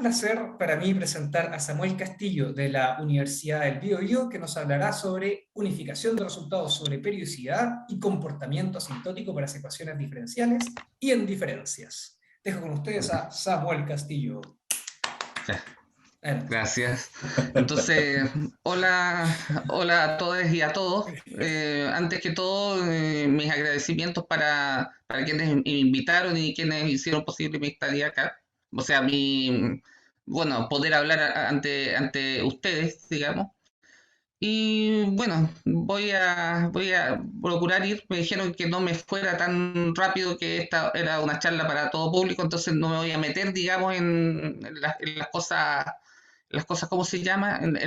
placer para mí presentar a Samuel Castillo de la Universidad del Biobío, que nos hablará sobre unificación de resultados sobre periodicidad y comportamiento asintótico para las ecuaciones diferenciales y en diferencias. Dejo con ustedes a Samuel Castillo. Ya, Adelante. gracias. Entonces, hola, hola a todos y a todos. Antes que todo, mis agradecimientos para quienes me invitaron y quienes hicieron posible mi estadía acá. O sea, bueno, poder hablar ante ustedes, digamos. Y bueno, voy a procurar ir. Me dijeron que no me fuera tan rápido, que esta era una charla para todo público, entonces no me voy a meter, digamos, en las cosas, ¿cómo se llama? En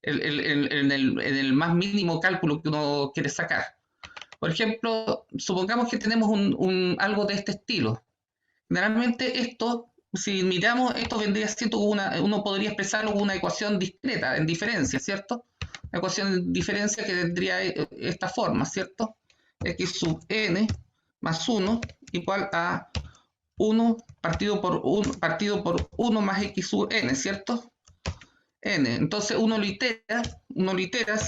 el más mínimo cálculo que uno quiere sacar. Por ejemplo, supongamos que tenemos algo de este estilo. Generalmente esto, si miramos, esto vendría siendo uno podría expresarlo como una ecuación discreta, en diferencia, ¿cierto? Una ecuación en diferencia que tendría esta forma, ¿cierto? X sub n más 1 igual a 1 partido por 1 más x sub n, ¿cierto? N. Entonces uno lo itera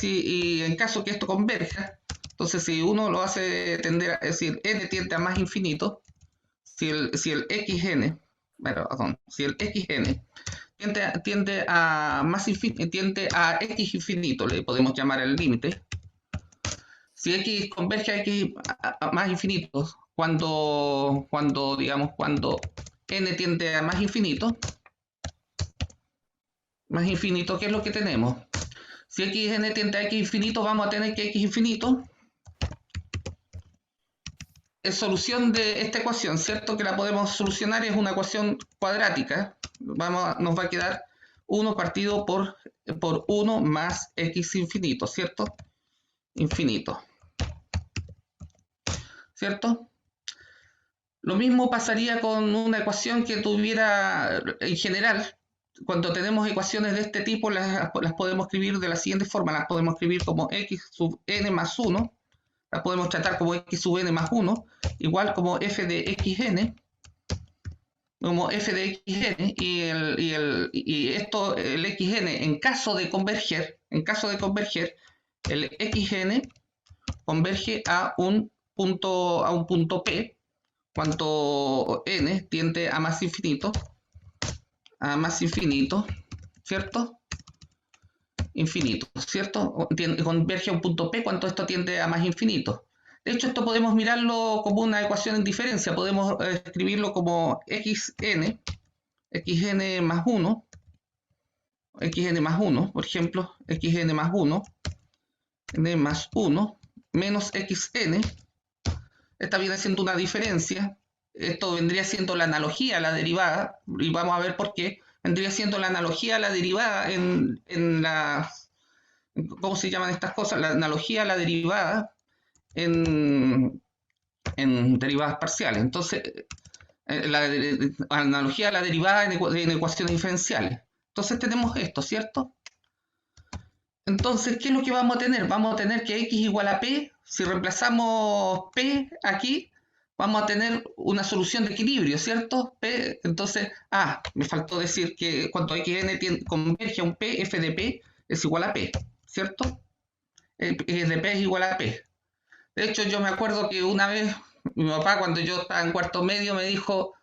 y en caso que esto converja, entonces si uno lo hace tender, es decir, n tiende a más infinito, si el xn, perdón, si el xn tiende a x infinito, le podemos llamar el límite. Si x converge a x a más infinito, cuando n tiende a más infinito, ¿qué es lo que tenemos? Si xn tiende a x infinito, vamos a tener que x infinito es solución de esta ecuación, ¿cierto? Que la podemos solucionar, es una ecuación cuadrática. Nos va a quedar 1 partido por 1 más x infinito, ¿cierto? Infinito, ¿cierto? Lo mismo pasaría con una ecuación que tuviera, en general, cuando tenemos ecuaciones de este tipo, las podemos escribir de la siguiente forma. Las podemos escribir como x sub n más 1, las podemos tratar como x sub n más 1, igual como f de xn, y esto, el xn, en caso de converger, el xn converge a un punto P, cuando n tiende a más infinito, ¿cierto? Infinito, ¿cierto? Converge a un punto P cuando esto tiende a más infinito. De hecho, esto podemos mirarlo como una ecuación en diferencia. Podemos escribirlo como xn más 1, por ejemplo, xn más 1, n más 1, menos xn. Esta viene siendo una diferencia. Esto vendría siendo la analogía a la derivada, y vamos a ver por qué. Vendría siendo la analogía a la derivada en la... ¿Cómo se llaman estas cosas? La analogía a la derivada en derivadas parciales. Entonces, la analogía a la derivada en ecuaciones diferenciales. Entonces tenemos esto, ¿cierto? Entonces, ¿qué es lo que vamos a tener? Vamos a tener que x igual a p. Si reemplazamos p aquí, vamos a tener una solución de equilibrio, ¿cierto? P, entonces, me faltó decir que cuando xn converge a un p, f de p es igual a p, ¿cierto? F de p es igual a p. De hecho, yo me acuerdo que una vez mi papá, cuando yo estaba en cuarto medio, me dijo,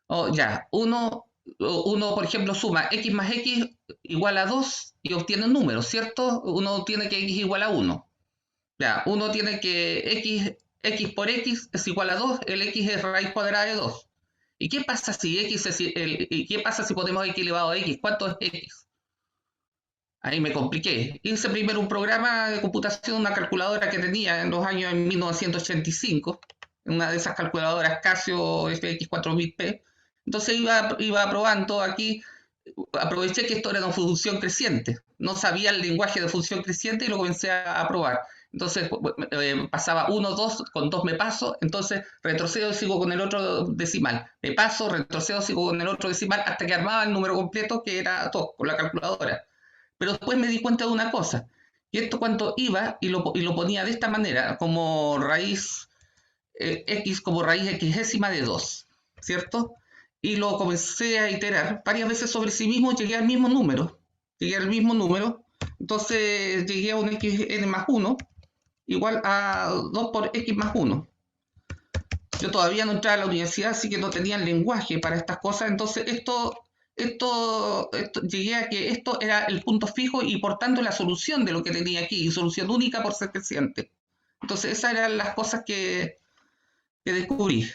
oh, ya, uno, por ejemplo, suma x más x igual a 2 y obtiene un número, ¿cierto? Uno tiene que x igual a 1. Ya, uno tiene que x por x es igual a 2, el x es raíz cuadrada de 2. ¿Y qué pasa si ponemos x elevado a x? ¿Cuánto es x? Ahí me compliqué. Hice primero un programa de computación, una calculadora que tenía en los años 1985, una de esas calculadoras Casio FX4000P. Entonces iba probando aquí, aproveché que esto era una función creciente. No sabía el lenguaje de función creciente y lo comencé a probar. Entonces pasaba 1, 2, con 2 me paso, entonces retrocedo y sigo con el otro decimal. Me paso, retrocedo, sigo con el otro decimal, hasta que armaba el número completo, que era 2, con la calculadora. Pero después me di cuenta de una cosa, y esto cuando iba y lo ponía de esta manera, como raíz x como raíz xésima de 2, ¿cierto? y lo comencé a iterar varias veces sobre sí mismo, llegué al mismo número. Entonces llegué a un xn más 1 igual a 2 por x más 1. Yo todavía no entraba a la universidad, así que no tenía el lenguaje para estas cosas. Entonces llegué a que esto era el punto fijo y por tanto la solución de lo que tenía aquí, y solución única por ser creciente. Entonces esas eran las cosas que descubrí.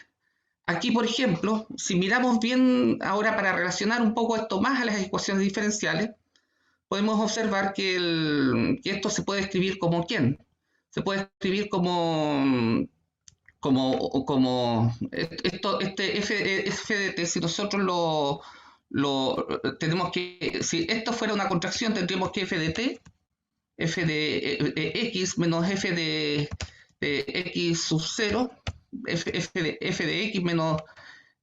Aquí, por ejemplo, si miramos bien ahora para relacionar un poco esto más a las ecuaciones diferenciales, podemos observar que esto se puede escribir como ¿quién? Se puede escribir como este f de t, si nosotros tenemos que, si esto fuera una contracción, tendríamos que f de t, f de x menos f de x sub 0, f de x menos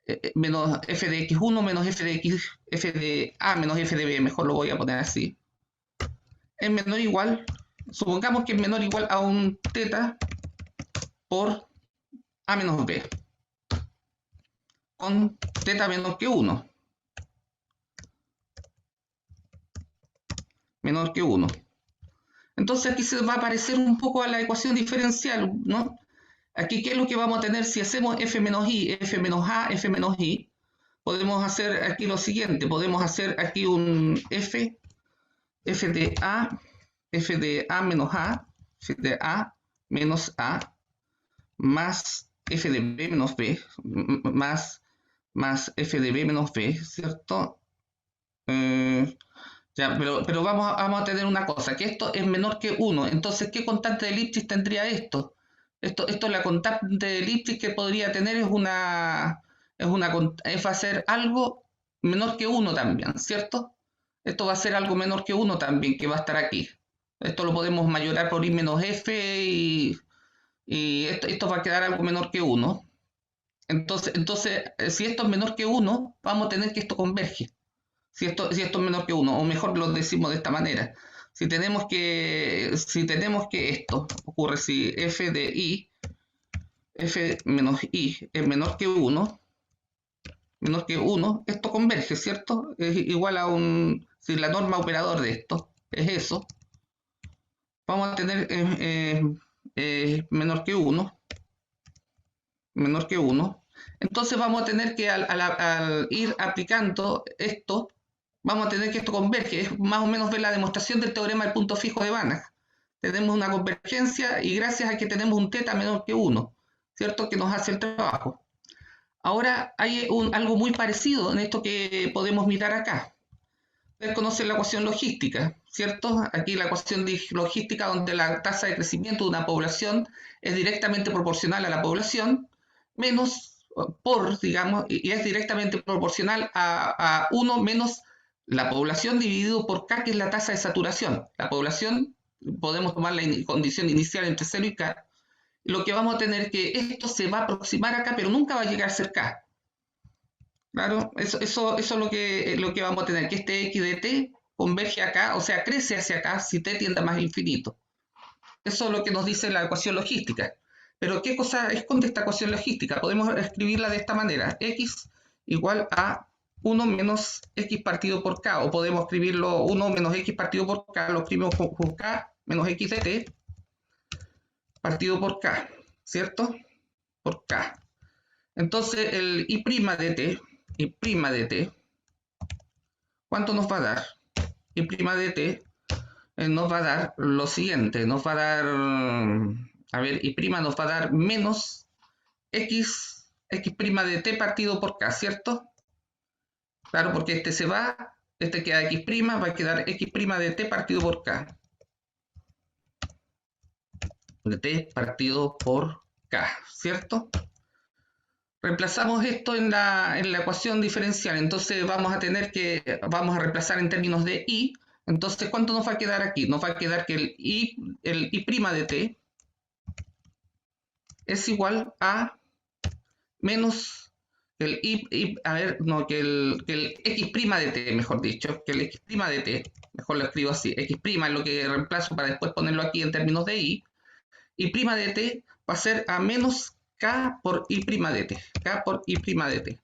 f de x1 menos f de x, f de a menos f de b, mejor lo voy a poner así, es menor o igual, supongamos que es menor o igual a un teta por a menos b, con teta menor que 1. Menor que 1. Entonces aquí se va a parecer un poco a la ecuación diferencial, ¿no? Aquí, ¿qué es lo que vamos a tener si hacemos f menos i, f menos a, f menos i? Podemos hacer aquí lo siguiente, podemos hacer aquí un f de a menos a, f de a menos a, más f de b menos b, más f de b menos b, ¿cierto? Ya, pero vamos a tener una cosa, que esto es menor que 1. Entonces, ¿qué constante de Lipschitz tendría esto? Esto la constante de Lipschitz que podría tener va a ser algo menor que 1 también, ¿cierto? Esto va a ser algo menor que 1 también, que va a estar aquí. Esto lo podemos mayorar por i menos f y esto va a quedar algo menor que 1. Entonces, si esto es menor que 1, vamos a tener que esto converge. Si esto es menor que 1, o mejor lo decimos de esta manera. Si tenemos que esto ocurre si f de i, f menos i es menor que 1, esto converge, ¿cierto? Es igual a si la norma operador de esto es eso, vamos a tener menor que 1, entonces vamos a tener que al ir aplicando esto, vamos a tener que esto converge. Es más o menos ver la demostración del teorema del punto fijo de Banach. Tenemos una convergencia y gracias a que tenemos un teta menor que 1, ¿cierto? Que nos hace el trabajo. Ahora hay algo muy parecido en esto que podemos mirar acá. Ustedes conocen la ecuación logística, ¿cierto? Aquí la ecuación logística donde la tasa de crecimiento de una población es directamente proporcional a la población menos digamos, y es directamente proporcional a 1 menos la población dividido por K, que es la tasa de saturación. La población, podemos tomar la condición inicial entre 0 y K. Lo que vamos a tener es que esto se va a aproximar acá, pero nunca va a llegar a ser K. Claro, eso es lo que vamos a tener, que este x de t converge acá, o sea, crece hacia acá si t tiende a más infinito. Eso es lo que nos dice la ecuación logística. Pero ¿qué cosa esconde esta ecuación logística? Podemos escribirla de esta manera. X igual a 1 menos x partido por k. O podemos escribirlo 1 menos x partido por k. Lo escribimos con k menos x de t partido por k. ¿Cierto? Por k. Entonces el i' de t, ¿cuánto nos va a dar? I' de t nos va a dar lo siguiente. Nos va a dar... A ver, y' nos va a dar menos x de t partido por k, ¿cierto? Claro, porque este se va, este queda x', va a quedar x' de t partido por k. De t partido por k, ¿cierto? Reemplazamos esto en la ecuación diferencial, entonces vamos a reemplazar en términos de i. Entonces, ¿cuánto nos va a quedar aquí? Nos va a quedar que el i' de t es igual a menos el que el x' de t, mejor dicho, que el x' de t, mejor lo escribo así, x' es lo que reemplazo para después ponerlo aquí en términos de i, y' de t va a ser a menos k por i' de t, k por i' de t.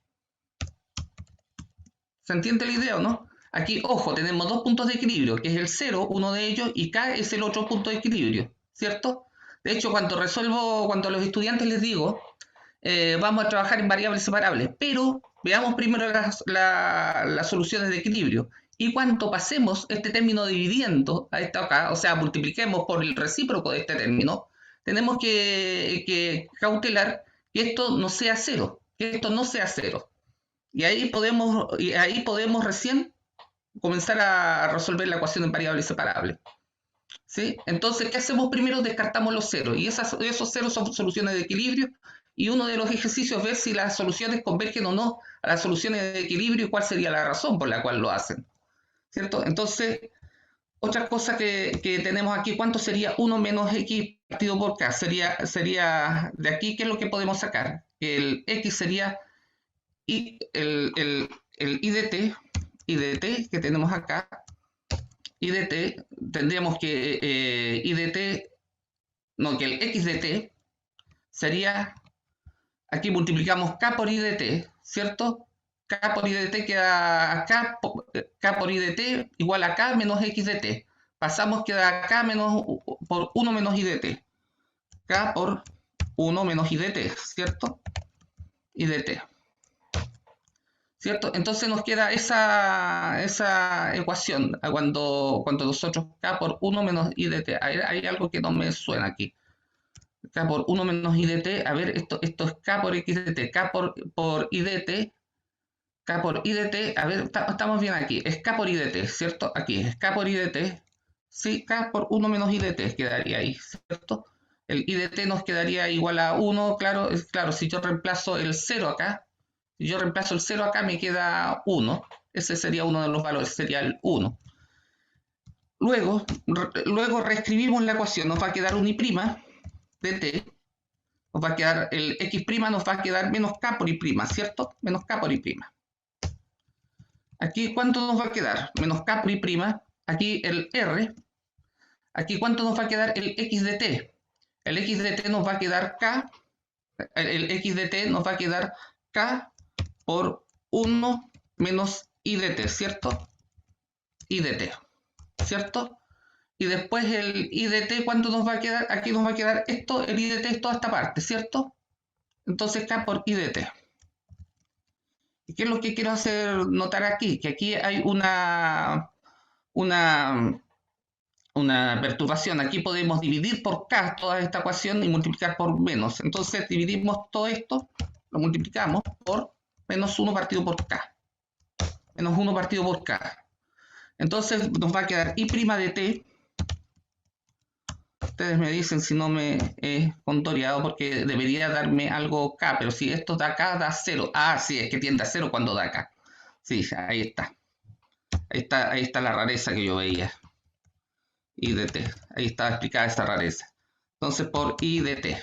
¿Se entiende la idea o no? Aquí, ojo, tenemos dos puntos de equilibrio, que es el 0, uno de ellos, y K es el otro punto de equilibrio, ¿cierto? De hecho, cuando a los estudiantes les digo, vamos a trabajar en variables separables, pero veamos primero las soluciones de equilibrio. Y cuando pasemos este término dividiendo a esta acá, o sea, multipliquemos por el recíproco de este término, tenemos que cautelar que esto no sea cero, que esto no sea cero. Y ahí podemos recién comenzar a resolver la ecuación en variables separables. ¿Sí? Entonces, ¿qué hacemos primero? Descartamos los ceros. Y esos ceros son soluciones de equilibrio. Y uno de los ejercicios es ver si las soluciones convergen o no a las soluciones de equilibrio y cuál sería la razón por la cual lo hacen. ¿Cierto? Entonces, otra cosa que tenemos aquí, ¿cuánto sería 1 menos x partido por k? Sería de aquí, ¿qué es lo que podemos sacar? El x sería el i de t que tenemos acá, i de t, tendríamos que que el x de t sería, aquí multiplicamos k por i de t, ¿cierto? K por i de t queda k por i de t igual a k menos x de t. Pasamos, queda k por 1 menos i de t. K por 1 menos i de t, ¿cierto? I de t. ¿Cierto? Entonces nos queda esa ecuación cuando nosotros k por 1 menos i de t. Hay algo que no me suena aquí. K por 1 menos i de t. A ver, esto es k por x de t. K por i de t. K por i de t. A ver, estamos bien aquí. Es k por i de t, ¿cierto? Aquí es k por i de t. Sí, k por 1 menos i de t quedaría ahí, ¿cierto? El i de t nos quedaría igual a 1, claro, si yo reemplazo el 0 acá, me queda 1. Ese sería uno de los valores, sería el 1. Luego reescribimos la ecuación, nos va a quedar un i' de t, nos va a quedar el x', nos va a quedar menos k por i', ¿cierto? Menos k por i'. Aquí, ¿cuánto nos va a quedar? Menos k por i'. Aquí el r. Aquí, ¿cuánto nos va a quedar el x de t? El x de t nos va a quedar k. El x de t nos va a quedar k por 1 menos i de t, ¿cierto? I de t, ¿cierto? Y después el i de t, ¿cuánto nos va a quedar? Aquí nos va a quedar esto, el i de t es toda esta parte, ¿cierto? Entonces k por i de t. ¿Y qué es lo que quiero hacer notar aquí? Que aquí hay una perturbación. Aquí podemos dividir por k toda esta ecuación y multiplicar por menos. Entonces dividimos todo esto, lo multiplicamos por menos 1 partido por k. Menos 1 partido por k. Entonces nos va a quedar i' de t. Ustedes me dicen si no me he contoreado porque debería darme algo k, pero si esto da k, da 0. Ah, sí, es que tiende a 0 cuando da k. Sí, ahí está. Ahí está la rareza que yo veía. I de t. Ahí está explicada esa rareza. Entonces, por i de t.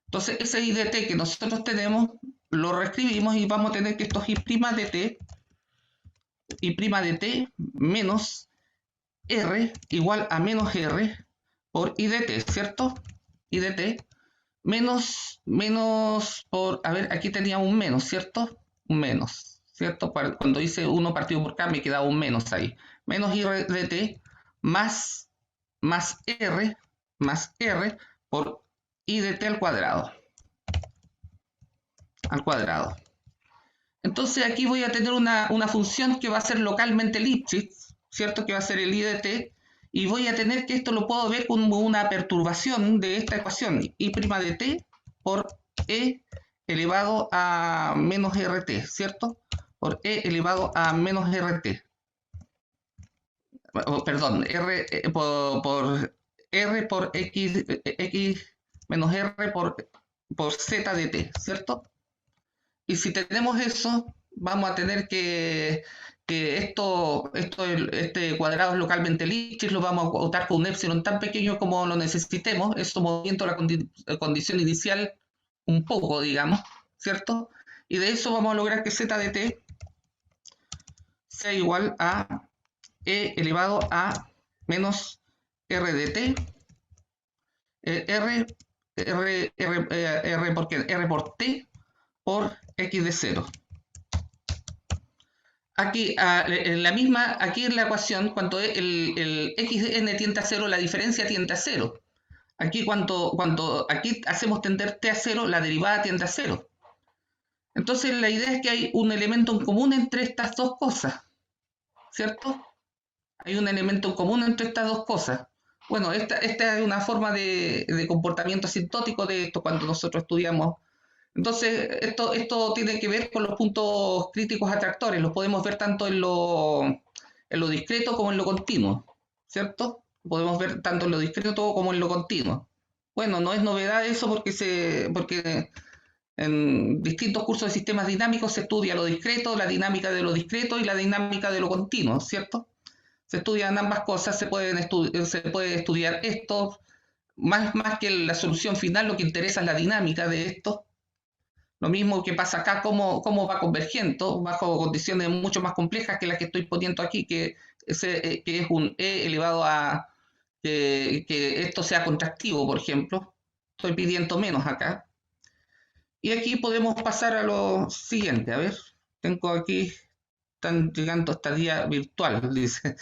Entonces, ese i de t que nosotros tenemos, lo reescribimos y vamos a tener que esto es i' de t menos r igual a menos r por i de t, ¿cierto? I de t menos por, a ver, aquí tenía un menos, ¿cierto? Un menos, ¿cierto? Cuando hice 1 partido por k me quedaba un menos ahí. Menos i de t más r por i de t al cuadrado. Entonces aquí voy a tener una función que va a ser localmente Lipschitz, ¿cierto? Que va a ser el i de t, y voy a tener que esto lo puedo ver como una perturbación de esta ecuación, i' de t por e elevado a menos rt, ¿cierto? Por e elevado a menos rt. Perdón, por r por x menos r por z de t, ¿cierto? Y si tenemos eso, vamos a tener que este cuadrado es localmente Lipschitz, lo vamos a botar con un epsilon tan pequeño como lo necesitemos. Esto movimiento la condición inicial un poco, digamos, ¿cierto? Y de eso vamos a lograr que z de t sea igual a e elevado a menos r de t, r por t por x de 0. aquí, aquí en la ecuación, cuando el xn tiende a 0, la diferencia tiende a 0. Aquí cuando aquí hacemos tender t a 0, la derivada tiende a 0. Entonces la idea es que hay un elemento en común entre estas dos cosas, ¿cierto? Hay un elemento en común entre estas dos cosas. Bueno, esta es una forma de comportamiento asintótico de esto cuando nosotros estudiamos. Entonces, esto tiene que ver con los puntos críticos atractores. Los podemos ver tanto en lo discreto como en lo continuo, ¿cierto? Podemos ver tanto en lo discreto como en lo continuo. Bueno, no es novedad eso porque en distintos cursos de sistemas dinámicos se estudia lo discreto, la dinámica de lo discreto y la dinámica de lo continuo, ¿cierto? Se estudian ambas cosas, se puede estudiar esto, más que la solución final, lo que interesa es la dinámica de esto. Lo mismo que pasa acá, cómo va convergiendo, bajo condiciones mucho más complejas que las que estoy poniendo aquí, que es un e elevado a que esto sea contractivo, por ejemplo. Estoy pidiendo menos acá. Y aquí podemos pasar a lo siguiente. A ver, tengo aquí, están llegando esta día virtual, dice.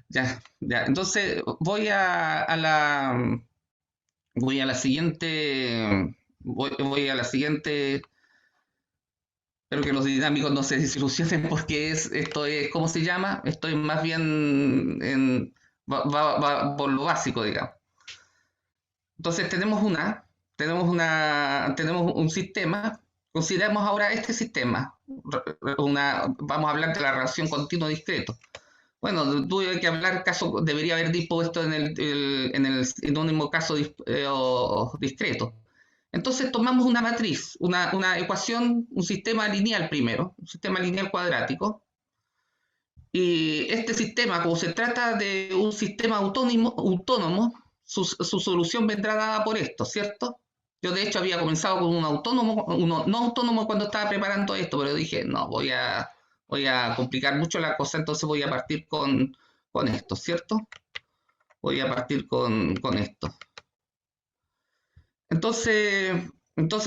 Ya. Entonces voy a la siguiente, voy a la siguiente. Espero que los dinámicos no se desilusionen porque esto es, ¿cómo se llama? Esto es más bien va por lo básico, digamos. Entonces tenemos un sistema. Consideramos ahora este sistema. Vamos a hablar de la relación continuo-discreto. Bueno, tuve que hablar debería haber dispuesto en el sinónimo caso discreto. Entonces tomamos una matriz, una ecuación, un sistema lineal primero, un sistema lineal cuadrático. Y este sistema, como se trata de un sistema autónomo, su solución vendrá dada por esto, ¿cierto? Yo de hecho había comenzado con uno no autónomo cuando estaba preparando esto, pero dije, no, voy a complicar mucho la cosa, entonces voy a partir con esto, ¿cierto? Voy a partir con esto. Entonces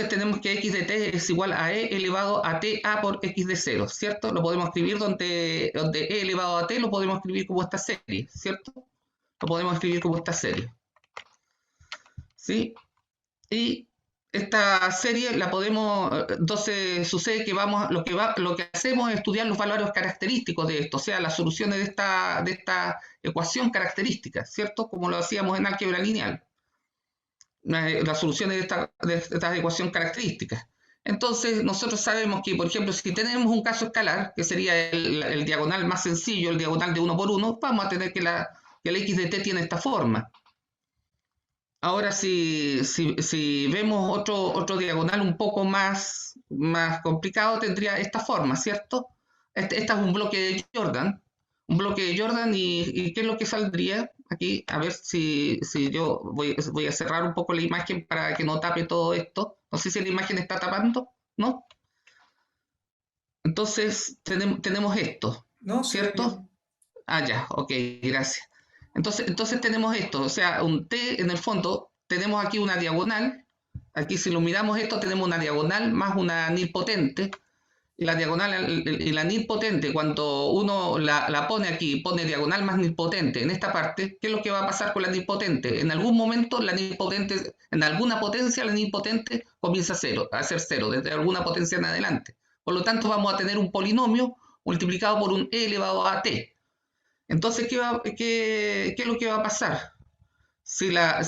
tenemos que x de t es igual a e elevado a t a por x de 0, ¿cierto? Lo podemos escribir donde e elevado a t lo podemos escribir como esta serie, ¿cierto? Lo podemos escribir como esta serie, ¿sí? Y esta serie la podemos, entonces sucede que lo que hacemos es estudiar los valores característicos de esto, o sea, las soluciones de esta ecuación característica, ¿cierto? Como lo hacíamos en álgebra lineal. Las soluciones de esta ecuación característica. Entonces, nosotros sabemos que, por ejemplo, si tenemos un caso escalar, que sería el diagonal más sencillo, el diagonal de 1 por 1, vamos a tener que el x de t tiene esta forma. Ahora, si vemos otro diagonal un poco más complicado, tendría esta forma, ¿cierto? Este es un bloque de Jordan. Un bloque de Jordan y ¿qué es lo que saldría? Aquí, a ver si yo voy a cerrar un poco la imagen para que no tape todo esto. No sé si la imagen está tapando, ¿no? Entonces, tenemos esto, No, se ve ¿cierto? bien. Ah, ya, ok, gracias. Entonces tenemos esto, o sea, un T en el fondo, tenemos aquí una diagonal. Aquí si lo miramos esto, tenemos una diagonal más una nilpotente. La diagonal y la nilpotente, cuando uno la pone aquí, pone diagonal más nilpotente en esta parte, ¿qué es lo que va a pasar con la nilpotente? En algún momento la nilpotente, en alguna potencia la nilpotente comienza a ser cero, desde alguna potencia en adelante. Por lo tanto vamos a tener un polinomio multiplicado por un e elevado a t. Entonces, ¿qué es lo que va a pasar? Si la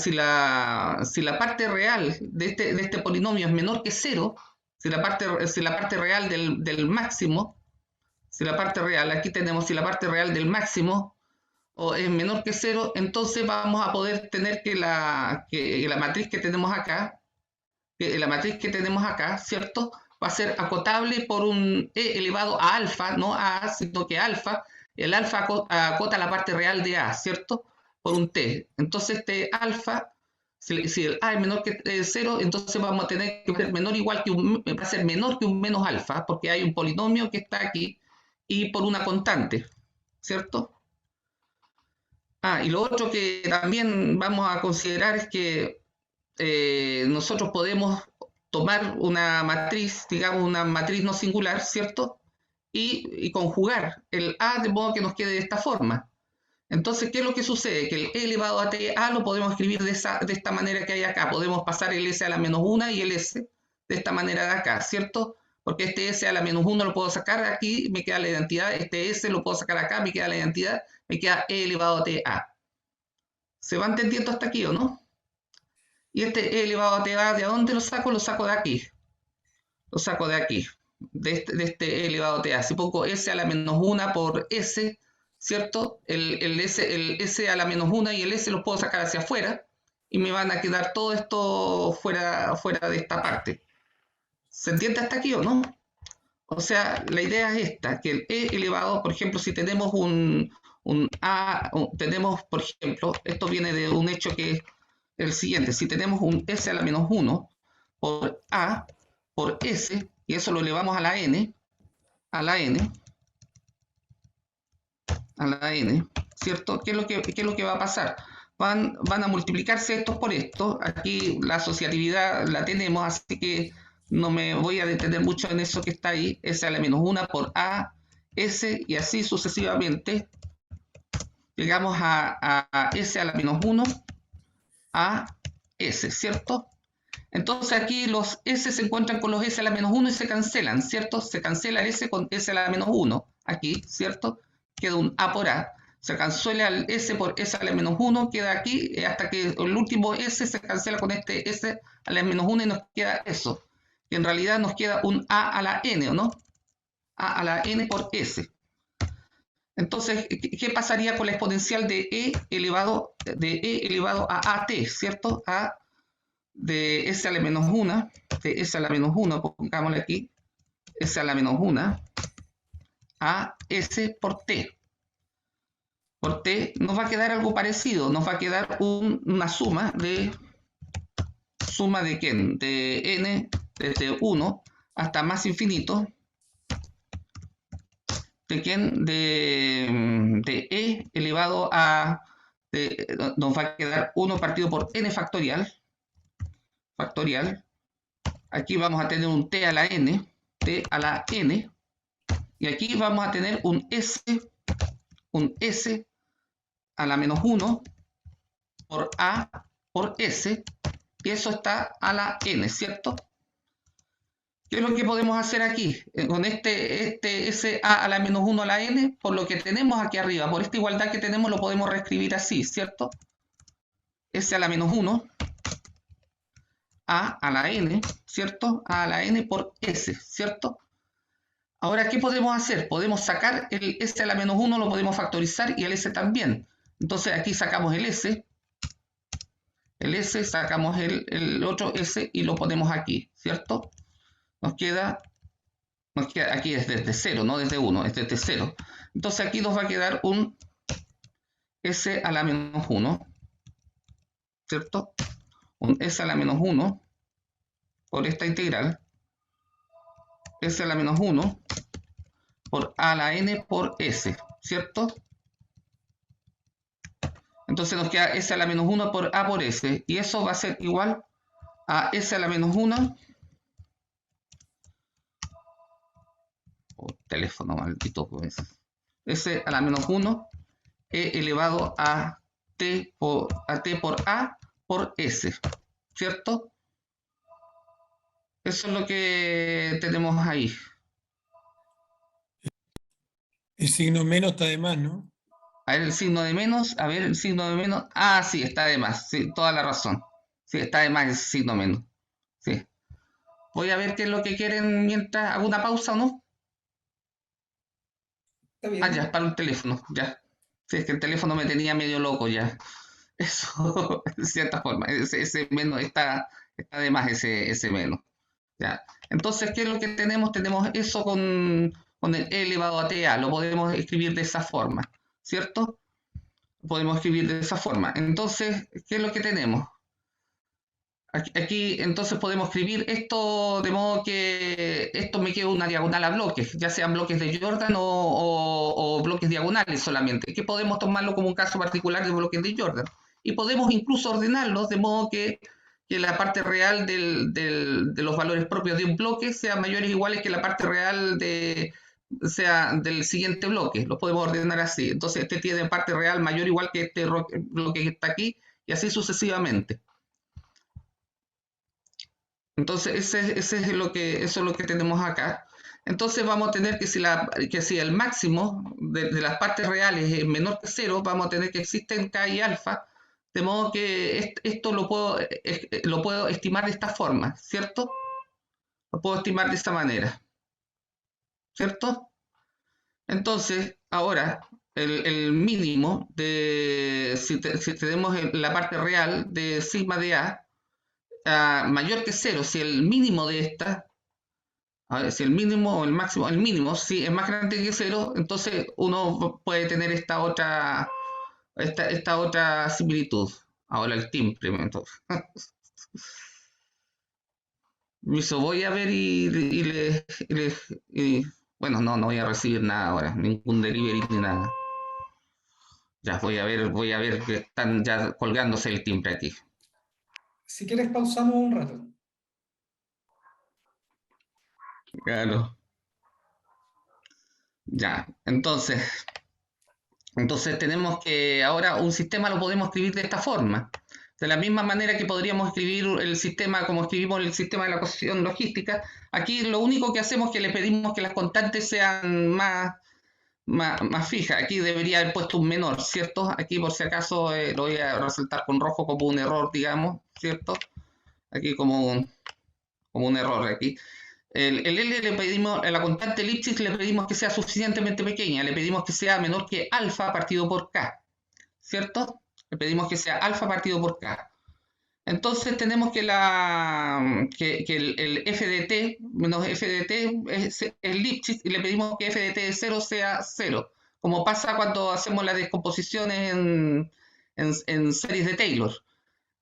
parte real de este polinomio es menor que cero, si la parte real del máximo, si la parte real, aquí tenemos si la parte real del máximo es menor que cero, entonces vamos a poder tener que la matriz que tenemos acá, ¿cierto? Va a ser acotable por un e elevado a alfa, no a A, sino que alfa. El alfa acota la parte real de A, ¿cierto? Por un t. Entonces este alfa, si el A es menor que 0, entonces vamos a tener que ser menor igual que va a ser menor que un menos alfa, porque hay un polinomio que está aquí y por una constante, ¿cierto? Y lo otro que también vamos a considerar es que nosotros podemos tomar una matriz, digamos una matriz no singular, ¿cierto? y conjugar el A de modo que nos quede de esta forma. Entonces, ¿qué es lo que sucede? Que el e elevado a ta lo podemos escribir de esta manera que hay acá. Podemos pasar el s a la menos 1 y el s de esta manera de acá, ¿cierto? Porque este s a la menos 1 lo puedo sacar aquí, me queda la identidad. Este s lo puedo sacar acá, me queda la identidad. Me queda e elevado a ta. ¿Se va entendiendo hasta aquí o no? Y este e elevado a ta, ¿de dónde lo saco? Lo saco de aquí. Lo saco de aquí. De este e elevado a ta. Si pongo s a la menos 1 por s, ¿cierto? El S a la menos 1 y el S los puedo sacar hacia afuera y me van a quedar todo esto fuera de esta parte. ¿Se entiende hasta aquí o no? O sea, la idea es esta, que el E elevado, por ejemplo, si tenemos un A, tenemos, por ejemplo, esto viene de un hecho que es el siguiente, si tenemos un S a la menos 1 por A por S, y eso lo elevamos a la N, a la N, ¿cierto? ¿Qué es lo que va a pasar? Van a multiplicarse estos por estos. Aquí la asociatividad la tenemos, así que no me voy a detener mucho en eso que está ahí. S a la menos 1 por A, S y así sucesivamente. Llegamos a S a la menos 1, a S, ¿cierto? Entonces aquí los S se encuentran con los S a la menos 1 y se cancelan, ¿cierto? Se cancela S con S a la menos 1, aquí, ¿cierto? Queda un A por A. Se cancela el S por S a la menos 1, queda aquí, hasta que el último S se cancela con este S a la menos 1 y nos queda eso. Que en realidad nos queda un A a la N, ¿o no? A a la N por S. Entonces, ¿qué pasaría con la exponencial de E elevado a AT, ¿cierto? A de S a la menos 1, de S a la menos 1, pongámosle aquí, S a la menos 1, a S por T. Por T nos va a quedar algo parecido, nos va a quedar una suma de ¿quién? De N desde 1 hasta más infinito, ¿de quién? De E elevado a, nos va a quedar 1 partido por N factorial, aquí vamos a tener un T a la N, y aquí vamos a tener un S a la menos 1 por A por S, y eso está a la N, ¿cierto? ¿Qué es lo que podemos hacer aquí? Con este S a la menos 1 a la N, por lo que tenemos aquí arriba, por esta igualdad que tenemos, lo podemos reescribir así, ¿cierto? S a la menos 1 a la N, ¿cierto? A la N por S, ¿cierto? Ahora, ¿qué podemos hacer? Podemos sacar el S a la menos 1, lo podemos factorizar y el S también. Entonces aquí sacamos el S, sacamos el otro S y lo ponemos aquí, ¿cierto? Nos queda aquí es desde 0, no desde 1, es desde 0. Entonces aquí nos va a quedar un S a la menos 1, ¿cierto? Un S a la menos 1 por esta integral, S a la menos 1 por A a la N por S, ¿cierto? Entonces nos queda S a la menos 1 por A por S, y eso va a ser igual a S a la menos 1, teléfono maldito, pues, S a la menos 1, E elevado a T por A por S, ¿cierto? Eso es lo que tenemos ahí. El signo menos está de más, ¿no? A ver el signo de menos, Ah, sí, está de más, sí, toda la razón. Sí, está de más el signo menos. Sí. Voy a ver qué es lo que quieren mientras hago una pausa o no. Está Ah, ya, bien. para un teléfono, ya. Sí, es que el teléfono me tenía medio loco ya. Eso, de cierta forma. Ese menos está de más ese menos. Ya. Entonces, ¿qué es lo que tenemos? Tenemos eso con el e elevado a ta. Lo podemos escribir de esa forma, ¿cierto? Podemos escribir de esa forma. Entonces, ¿qué es lo que tenemos? Aquí entonces podemos escribir esto de modo que esto me quede una diagonal a bloques, ya sean bloques de Jordan o bloques diagonales solamente, que podemos tomarlo como un caso particular de bloques de Jordan. Y podemos incluso ordenarlos de modo que la parte real de los valores propios de un bloque sean mayores o iguales que la parte real sea del siguiente bloque, lo podemos ordenar así. Entonces este tiene parte real mayor o igual que este bloque que está aquí, y así sucesivamente. Entonces eso es lo que tenemos acá. Entonces vamos a tener que si el máximo de las partes reales es menor que 0, vamos a tener que existen K y alfa, de modo que esto lo puedo estimar de esta forma, ¿cierto? Lo puedo estimar de esta manera, ¿cierto? Entonces, ahora, el mínimo si tenemos la parte real de sigma de A, mayor que 0, si el mínimo de esta, a ver, si el mínimo o el máximo, el mínimo, si es más grande que 0, entonces uno puede tener esta otra similitud. Ahora el timbre, entonces. Voy a ver bueno, no voy a recibir nada ahora, ningún delivery ni nada. Ya voy a ver que están ya colgándose el timbre aquí. Si quieres, pausamos un rato. Claro. Ya, entonces tenemos que ahora un sistema lo podemos escribir de esta forma. De la misma manera que podríamos escribir el sistema como escribimos el sistema de la ecuación logística, aquí lo único que hacemos es que le pedimos que las constantes sean más fijas. Aquí debería haber puesto un menor, ¿cierto? Aquí por si acaso lo voy a resaltar con rojo como un error, digamos, ¿cierto? Aquí como un error aquí. El L le pedimos, a la constante elipsis le pedimos que sea suficientemente pequeña, le pedimos que sea menor que alfa partido por K, ¿cierto? Le pedimos que sea alfa partido por K. Entonces tenemos que el f de t menos f de t es el Lipschitz y le pedimos que f de t de 0 sea 0, como pasa cuando hacemos las descomposiciones en series de Taylor.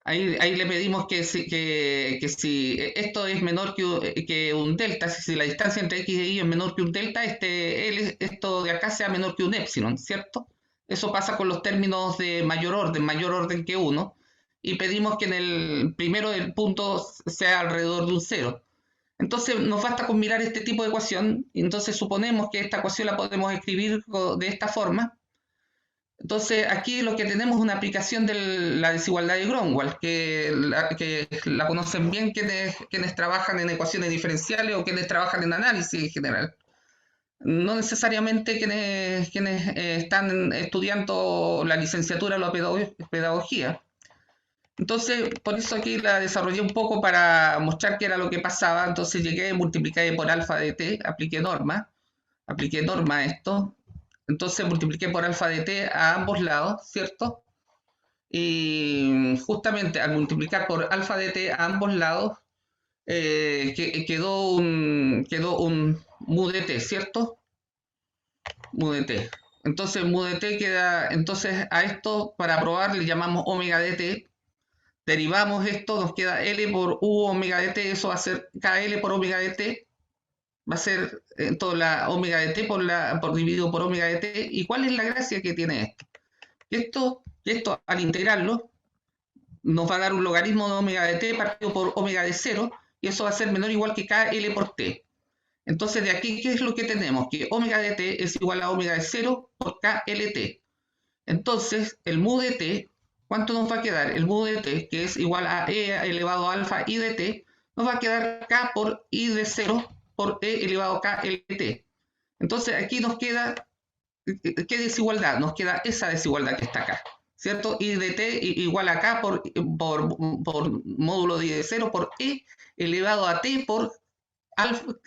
Ahí le pedimos que si esto es menor que un delta, si la distancia entre x y y es menor que un delta, esto de acá sea menor que un epsilon, ¿cierto? Eso pasa con los términos de mayor orden que 1, y pedimos que en el primero el punto sea alrededor de un 0. Entonces nos basta con mirar este tipo de ecuación, y entonces suponemos que esta ecuación la podemos escribir de esta forma. Entonces, aquí lo que tenemos es una aplicación de la desigualdad de Gromwald, que la conocen bien quienes trabajan en ecuaciones diferenciales o quienes trabajan en análisis en general. No necesariamente quienes están estudiando la licenciatura o la pedagogía. Entonces, por eso aquí la desarrollé un poco para mostrar qué era lo que pasaba. Entonces llegué, multipliqué por alfa de t, apliqué norma a esto. Entonces multipliqué por alfa de t a ambos lados, ¿cierto? Y justamente al multiplicar por alfa de t a ambos lados, quedó un mu de t, ¿cierto? Mu de t. Entonces mu de t queda, entonces a esto para probar le llamamos omega de t. Derivamos esto, nos queda L por U omega de t, eso va a ser KL por omega de t. Va a ser toda la omega de t por dividido por omega de t. ¿Y cuál es la gracia que tiene esto? Esto al integrarlo nos va a dar un logaritmo de omega de t partido por omega de 0, y eso va a ser menor o igual que KL por t. Entonces de aquí, ¿qué es lo que tenemos? Que omega de t es igual a omega de 0 por KLT. Entonces, el mu de t, ¿cuánto nos va a quedar? El mu de t, que es igual a e elevado a alfa i de t, nos va a quedar k por i de 0 por e elevado a KLT. Entonces aquí nos queda, ¿qué desigualdad? Nos queda esa desigualdad que está acá, ¿cierto? I de t igual a k por módulo de i de 0 por e elevado a t por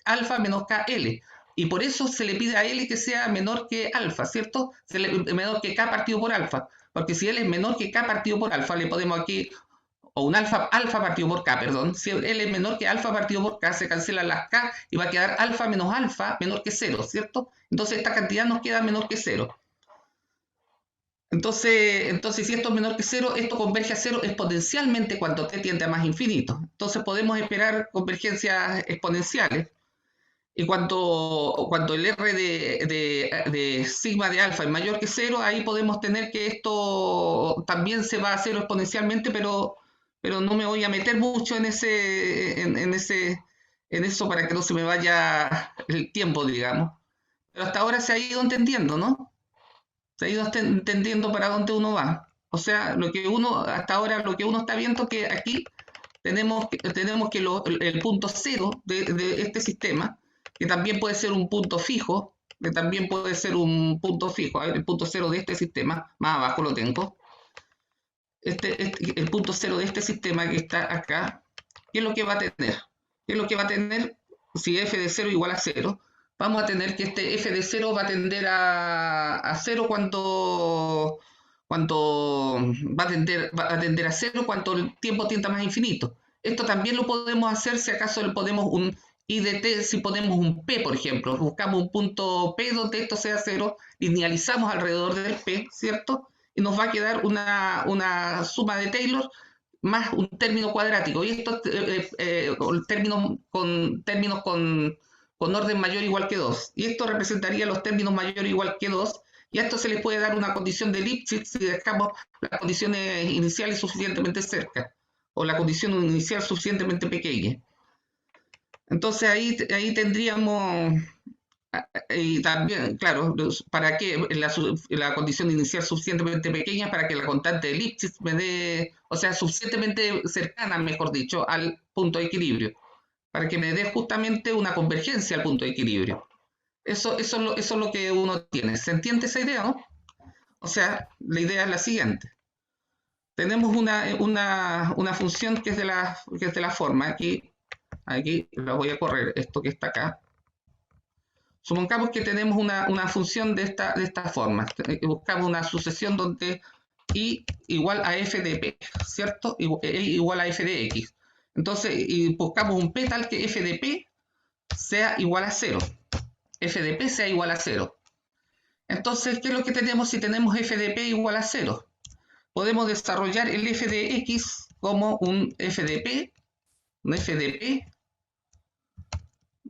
alfa menos KL. Y por eso se le pide a L que sea menor que alfa, ¿cierto? Menor que K partido por alfa. Porque si L es menor que K partido por alfa, le podemos aquí, o un alfa partido por K, perdón. Si L es menor que alfa partido por K, se cancelan las K y va a quedar alfa menos alfa menor que 0, ¿cierto? Entonces esta cantidad nos queda menor que 0. Entonces, si esto es menor que 0, esto converge a 0 exponencialmente cuando t tiende a más infinito. Entonces podemos esperar convergencias exponenciales. Y cuando el R de sigma de alfa es mayor que 0, ahí podemos tener que esto también se va a 0 exponencialmente, pero no me voy a meter mucho en eso para que no se me vaya el tiempo, digamos. Pero hasta ahora se ha ido entendiendo, ¿no? Se ha ido entendiendo para dónde uno va. O sea, hasta ahora lo que uno está viendo que aquí tenemos que el punto cero de este sistema, que también puede ser un punto fijo, que también puede ser un punto fijo, a ver, el punto cero de este sistema, más abajo lo tengo, el punto cero de este sistema que está acá, ¿qué es lo que va a tener? ¿Qué es lo que va a tener si f de 0 igual a 0? Vamos a tener que este f de 0 va a tender a 0 cuando va a tender a 0 cuando el tiempo tienda más infinito. Esto también lo podemos hacer si acaso le ponemos un I de t, si ponemos un P, por ejemplo. Buscamos un punto P donde esto sea 0, linealizamos alrededor del P, ¿cierto? Y nos va a quedar una suma de Taylor más un término cuadrático. Y estos términos con orden mayor o igual que 2. Y esto representaría los términos mayor o igual que 2. Y a esto se le puede dar una condición de Lipschitz si dejamos las condiciones iniciales suficientemente cerca. O la condición inicial suficientemente pequeña. Entonces ahí tendríamos, y también, claro, para que la condición inicial suficientemente pequeña para que la constante de Lipschitz me dé, o sea, suficientemente cercana, mejor dicho, al punto de equilibrio, para que me dé justamente una convergencia al punto de equilibrio. Eso es lo que uno tiene. ¿Se entiende esa idea, no? O sea, la idea es la siguiente. Tenemos una función que es de la forma, aquí la voy a correr, esto que está acá. Supongamos que tenemos una función de esta forma. Buscamos una sucesión donde i igual a f de p, ¿cierto? Igual a f de x. Entonces, y buscamos un p tal que f de p sea igual a 0. F de p sea igual a 0. Entonces, ¿qué es lo que tenemos si tenemos f de p igual a 0? Podemos desarrollar el f de x como un f de p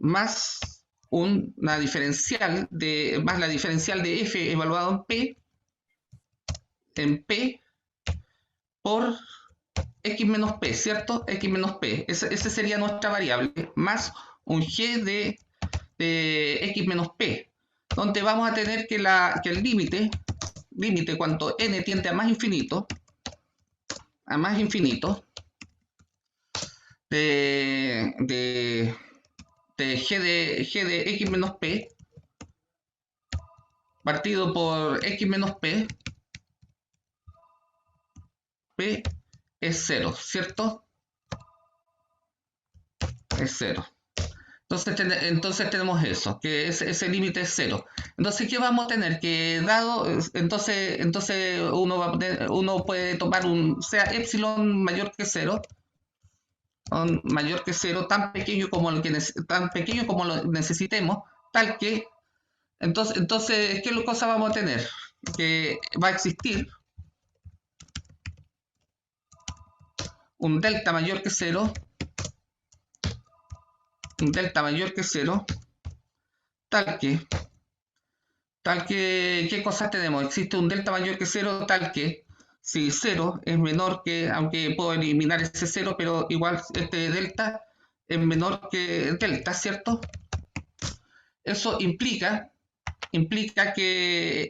más una diferencial más la diferencial de f evaluado en p por x menos p, ¿cierto? X menos p, esa sería nuestra variable, más un g de x menos p, donde vamos a tener que el límite cuando n tiende a más infinito, de g de x menos p partido por x menos p es 0, ¿cierto? Es 0. Entonces tenemos eso, que ese límite es 0. Entonces, ¿qué vamos a tener? Que dado, entonces uno puede tomar sea epsilon mayor que 0, tan pequeño como lo necesitemos, tal que, entonces ¿qué cosa vamos a tener? Que va a existir un delta mayor que 0, tal que, ¿qué cosas tenemos? Existe un delta mayor que 0, tal que si 0 es menor que, aunque puedo eliminar ese 0, pero igual este delta es menor que delta, ¿cierto? Eso implica que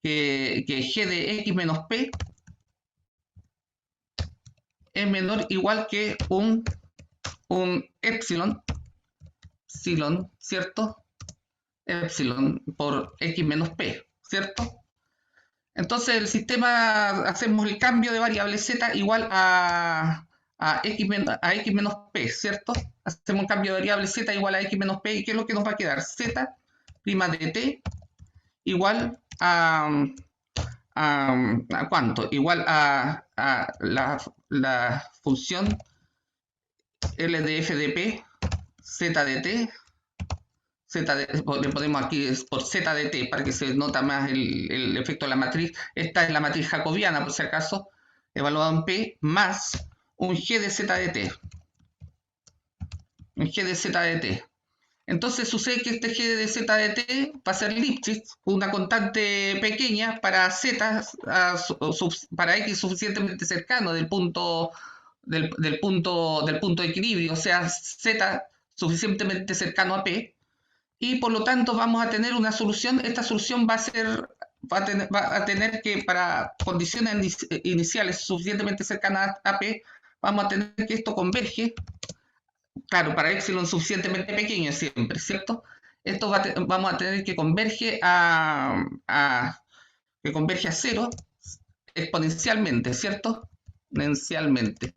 g de x menos p es menor igual que un epsilon, ¿cierto? Epsilon por x menos p, ¿cierto? Entonces el sistema, hacemos el cambio de variable z igual a x menos p, ¿cierto? Hacemos un cambio de variable z igual a x menos p, ¿y qué es lo que nos va a quedar? Z prima de t igual a ¿cuánto? Igual a la función L de f de p, z de t, le ponemos aquí por z de t para que se nota más el efecto de la matriz. Esta es la matriz jacobiana, por si acaso, evaluada en p, más un g de z de t. Un g de z de t. Entonces sucede que este g de z de t va a ser Lipschitz, una constante pequeña para z, para x suficientemente cercano del punto de equilibrio, o sea, z suficientemente cercano a p. y por lo tanto vamos a tener una solución. Esta solución va a tener que, para condiciones iniciales suficientemente cercanas a P, vamos a tener que esto converge, claro, para epsilon suficientemente pequeño siempre, ¿cierto? Esto vamos a tener que converge que converge a cero exponencialmente, ¿cierto? Exponencialmente.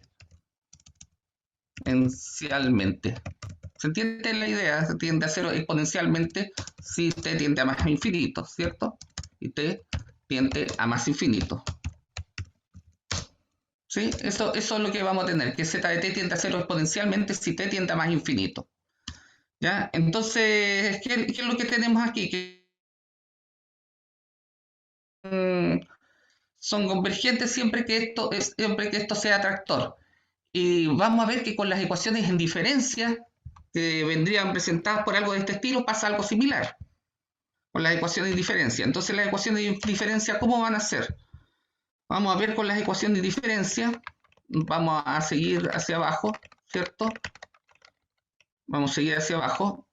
¿Se entiende la idea? Se tiende a cero exponencialmente si t tiende a más infinito, ¿cierto? Y t tiende a más infinito. ¿Sí? Eso es lo que vamos a tener, que z de t tiende a cero exponencialmente si t tiende a más infinito. ¿Ya? Entonces, ¿qué es lo que tenemos aquí? Que son convergentes siempre que esto sea atractor. Y vamos a ver que con las ecuaciones en diferencia, que vendrían presentadas por algo de este estilo, pasa algo similar con las ecuaciones de diferencia. Entonces, las ecuaciones de diferencia, ¿cómo van a ser? Vamos a ver con las ecuaciones de diferencia. Vamos a seguir hacia abajo, ¿cierto? Vamos a seguir hacia abajo.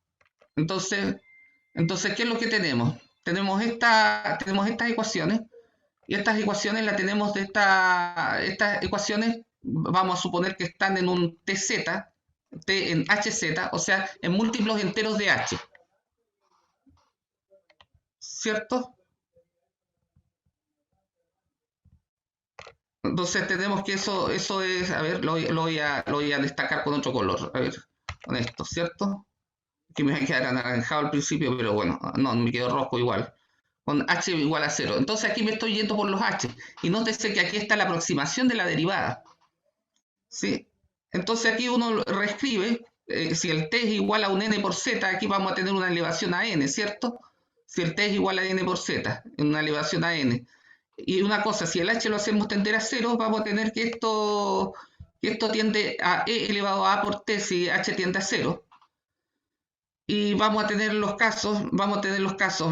Entonces, ¿qué es lo que tenemos? Tenemos estas ecuaciones, y estas ecuaciones las tenemos de estas ecuaciones, vamos a suponer que están en un TZ, T en HZ, o sea, en múltiplos enteros de H. ¿Cierto? Entonces tenemos que eso es, a ver, lo voy a destacar con otro color, a ver, con esto, ¿cierto? Que me va a quedar anaranjado al principio, pero bueno, no, me quedó rojo igual. Con h igual a 0. Entonces aquí me estoy yendo por los h. Y nótese que aquí está la aproximación de la derivada. ¿Sí? Entonces aquí uno reescribe, si el t es igual a un n por z, aquí vamos a tener una elevación a n, ¿cierto? Si el t es igual a n por z, una elevación a n. Y una cosa, si el h lo hacemos tender a 0, vamos a tener que esto tiende a e elevado a por t si h tiende a 0. Y vamos a tener los casos,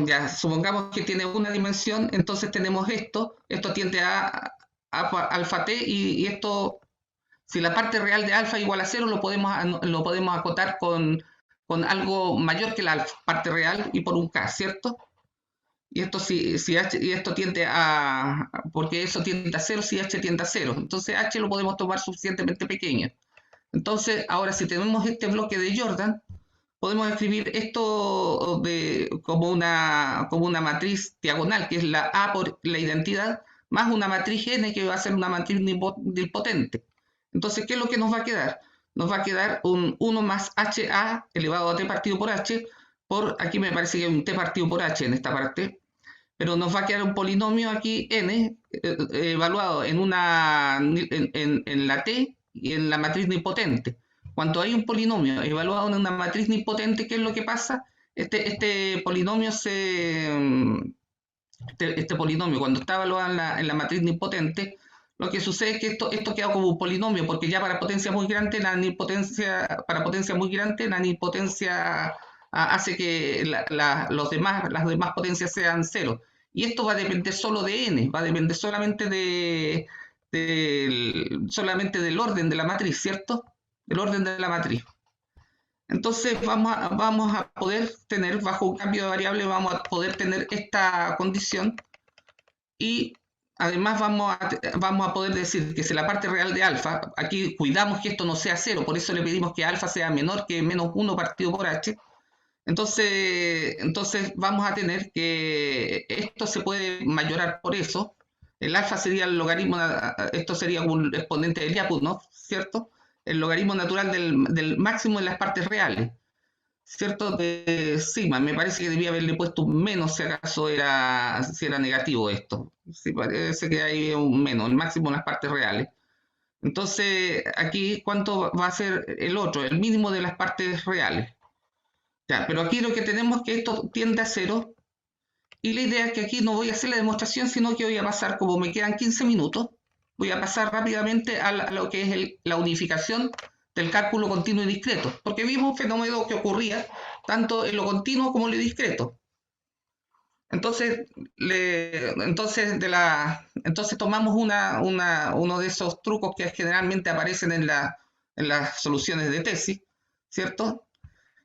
ya supongamos que tiene una dimensión, entonces tenemos esto tiende a alfa t, y esto, si la parte real de alfa es igual a 0, lo podemos acotar con algo mayor que la parte real y por un k, ¿cierto? Y esto y esto tiende a, porque eso tiende a 0 si h tiende a 0, entonces h lo podemos tomar suficientemente pequeño. Entonces, ahora si tenemos este bloque de Jordan, podemos escribir esto como una matriz diagonal, que es la A por la identidad, más una matriz N, que va a ser una matriz nilpotente. Entonces, ¿qué es lo que nos va a quedar? Nos va a quedar un 1 más HA elevado a T partido por H, aquí me parece que hay un T partido por H en esta parte, pero nos va a quedar un polinomio aquí N, evaluado en la T y en la matriz nilpotente. Cuando hay un polinomio evaluado en una matriz nilpotente, ¿qué es lo que pasa? Este polinomio cuando está evaluado en la matriz nilpotente, lo que sucede es que esto queda como un polinomio, porque ya para potencia muy grande, la nilpotencia hace que las demás potencias sean cero. Y esto va a depender solo de n, va a depender solamente del orden de la matriz, ¿cierto? El orden de la matriz. Entonces vamos a poder tener, bajo un cambio de variable, vamos a poder tener esta condición, y además vamos a poder decir que si la parte real de alfa, aquí cuidamos que esto no sea 0, por eso le pedimos que alfa sea menor que menos 1 partido por h. Entonces vamos a tener que esto se puede mayorar por eso. El alfa sería el logaritmo, esto sería un exponente de Lyapunov, ¿cierto? El logaritmo natural del máximo en las partes reales, ¿cierto? De sigma, me parece que debía haberle puesto un menos si acaso si era negativo esto. Sí, parece que hay un menos, el máximo en las partes reales. Entonces, aquí, ¿cuánto va a ser el otro? El mínimo de las partes reales. Ya, pero aquí lo que tenemos es que esto tiende a 0, y la idea es que aquí no voy a hacer la demostración, sino que voy a pasar, como me quedan 15 minutos, voy a pasar rápidamente a lo que es la unificación del cálculo continuo y discreto, porque vimos un fenómeno que ocurría tanto en lo continuo como en lo discreto. Entonces, tomamos uno de esos trucos que generalmente aparecen en las soluciones de tesis, ¿cierto?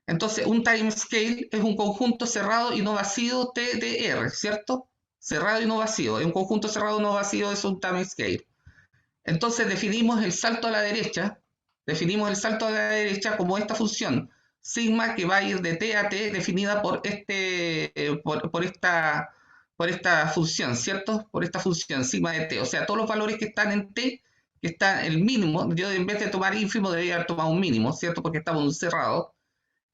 Entonces, un timescale es un conjunto cerrado y no vacío T de R, ¿cierto? Cerrado y no vacío. Un conjunto cerrado no vacío es un timescale. Entonces definimos el salto a la derecha, como esta función, sigma que va a ir de t a t, definida por esta función, ¿cierto? Por esta función, sigma de t. O sea, todos los valores que están en t, que está el mínimo, yo en vez de tomar ínfimo debería haber tomado un mínimo, ¿cierto? Porque estamos en un cerrado.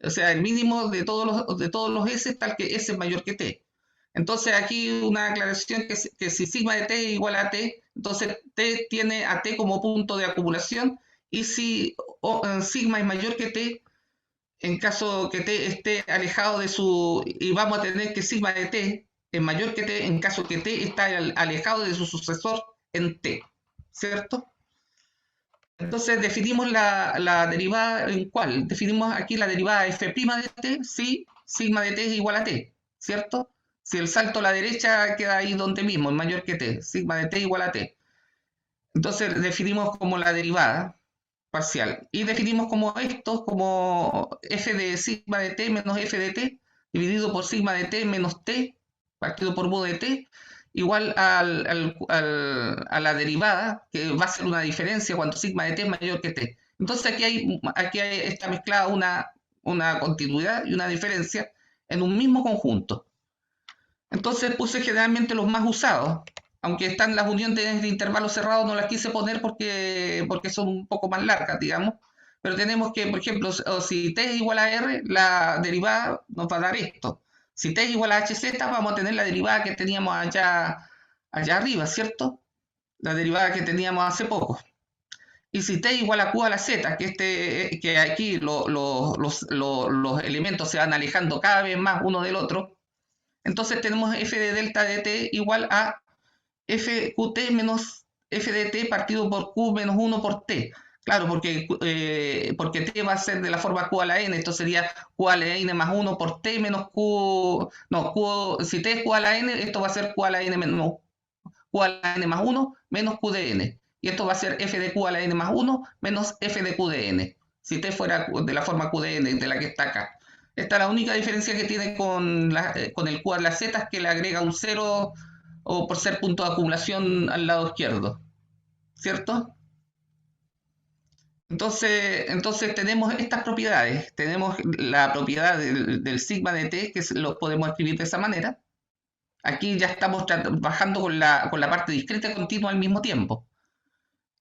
O sea, el mínimo de todos los s tal que s es mayor que t. Entonces aquí una aclaración que si sigma de t es igual a t, entonces t tiene a t como punto de acumulación, y si sigma es mayor que t, en caso que t esté alejado de su, y vamos a tener que sigma de t es mayor que t en caso que t está alejado de su sucesor en t, ¿cierto? Entonces definimos la derivada en cuál. Definimos aquí la derivada f' de t si sigma de t es igual a t, ¿cierto? Si el salto a la derecha queda ahí donde mismo, es mayor que t, sigma de t igual a t. Entonces definimos como la derivada parcial. Y definimos como esto, como f de sigma de t menos f de t, dividido por sigma de t menos t, partido por mu de t, igual a la derivada, que va a ser una diferencia cuando sigma de t es mayor que t. Entonces está mezclada una continuidad y una diferencia en un mismo conjunto. Entonces puse generalmente los más usados, aunque están las uniones de intervalos cerrados, no las quise poner porque son un poco más largas, digamos. Pero tenemos que, por ejemplo, si t es igual a r, la derivada nos va a dar esto. Si t es igual a hz, vamos a tener la derivada que teníamos allá arriba, ¿cierto? La derivada que teníamos hace poco. Y si t es igual a q a la z, que aquí los elementos se van alejando cada vez más uno del otro, entonces tenemos f de delta de t igual a fqt menos f de t partido por q menos 1 por t. Claro, porque t va a ser de la forma q a la n, esto sería q a la n más 1 por t menos q... No, si t es q a la n, esto va a ser q a la n menos q a la n más 1 menos q de n. Y esto va a ser f de q a la n más 1 menos f de q de n. Si t fuera de la forma q de n, de la que está acá. Esta es la única diferencia que tiene con el q a la z, es que le agrega un 0 o por ser punto de acumulación al lado izquierdo, ¿cierto? Entonces tenemos estas propiedades. Tenemos la propiedad del sigma de t, que lo podemos escribir de esa manera. Aquí ya estamos trabajando con la parte discreta y continua al mismo tiempo.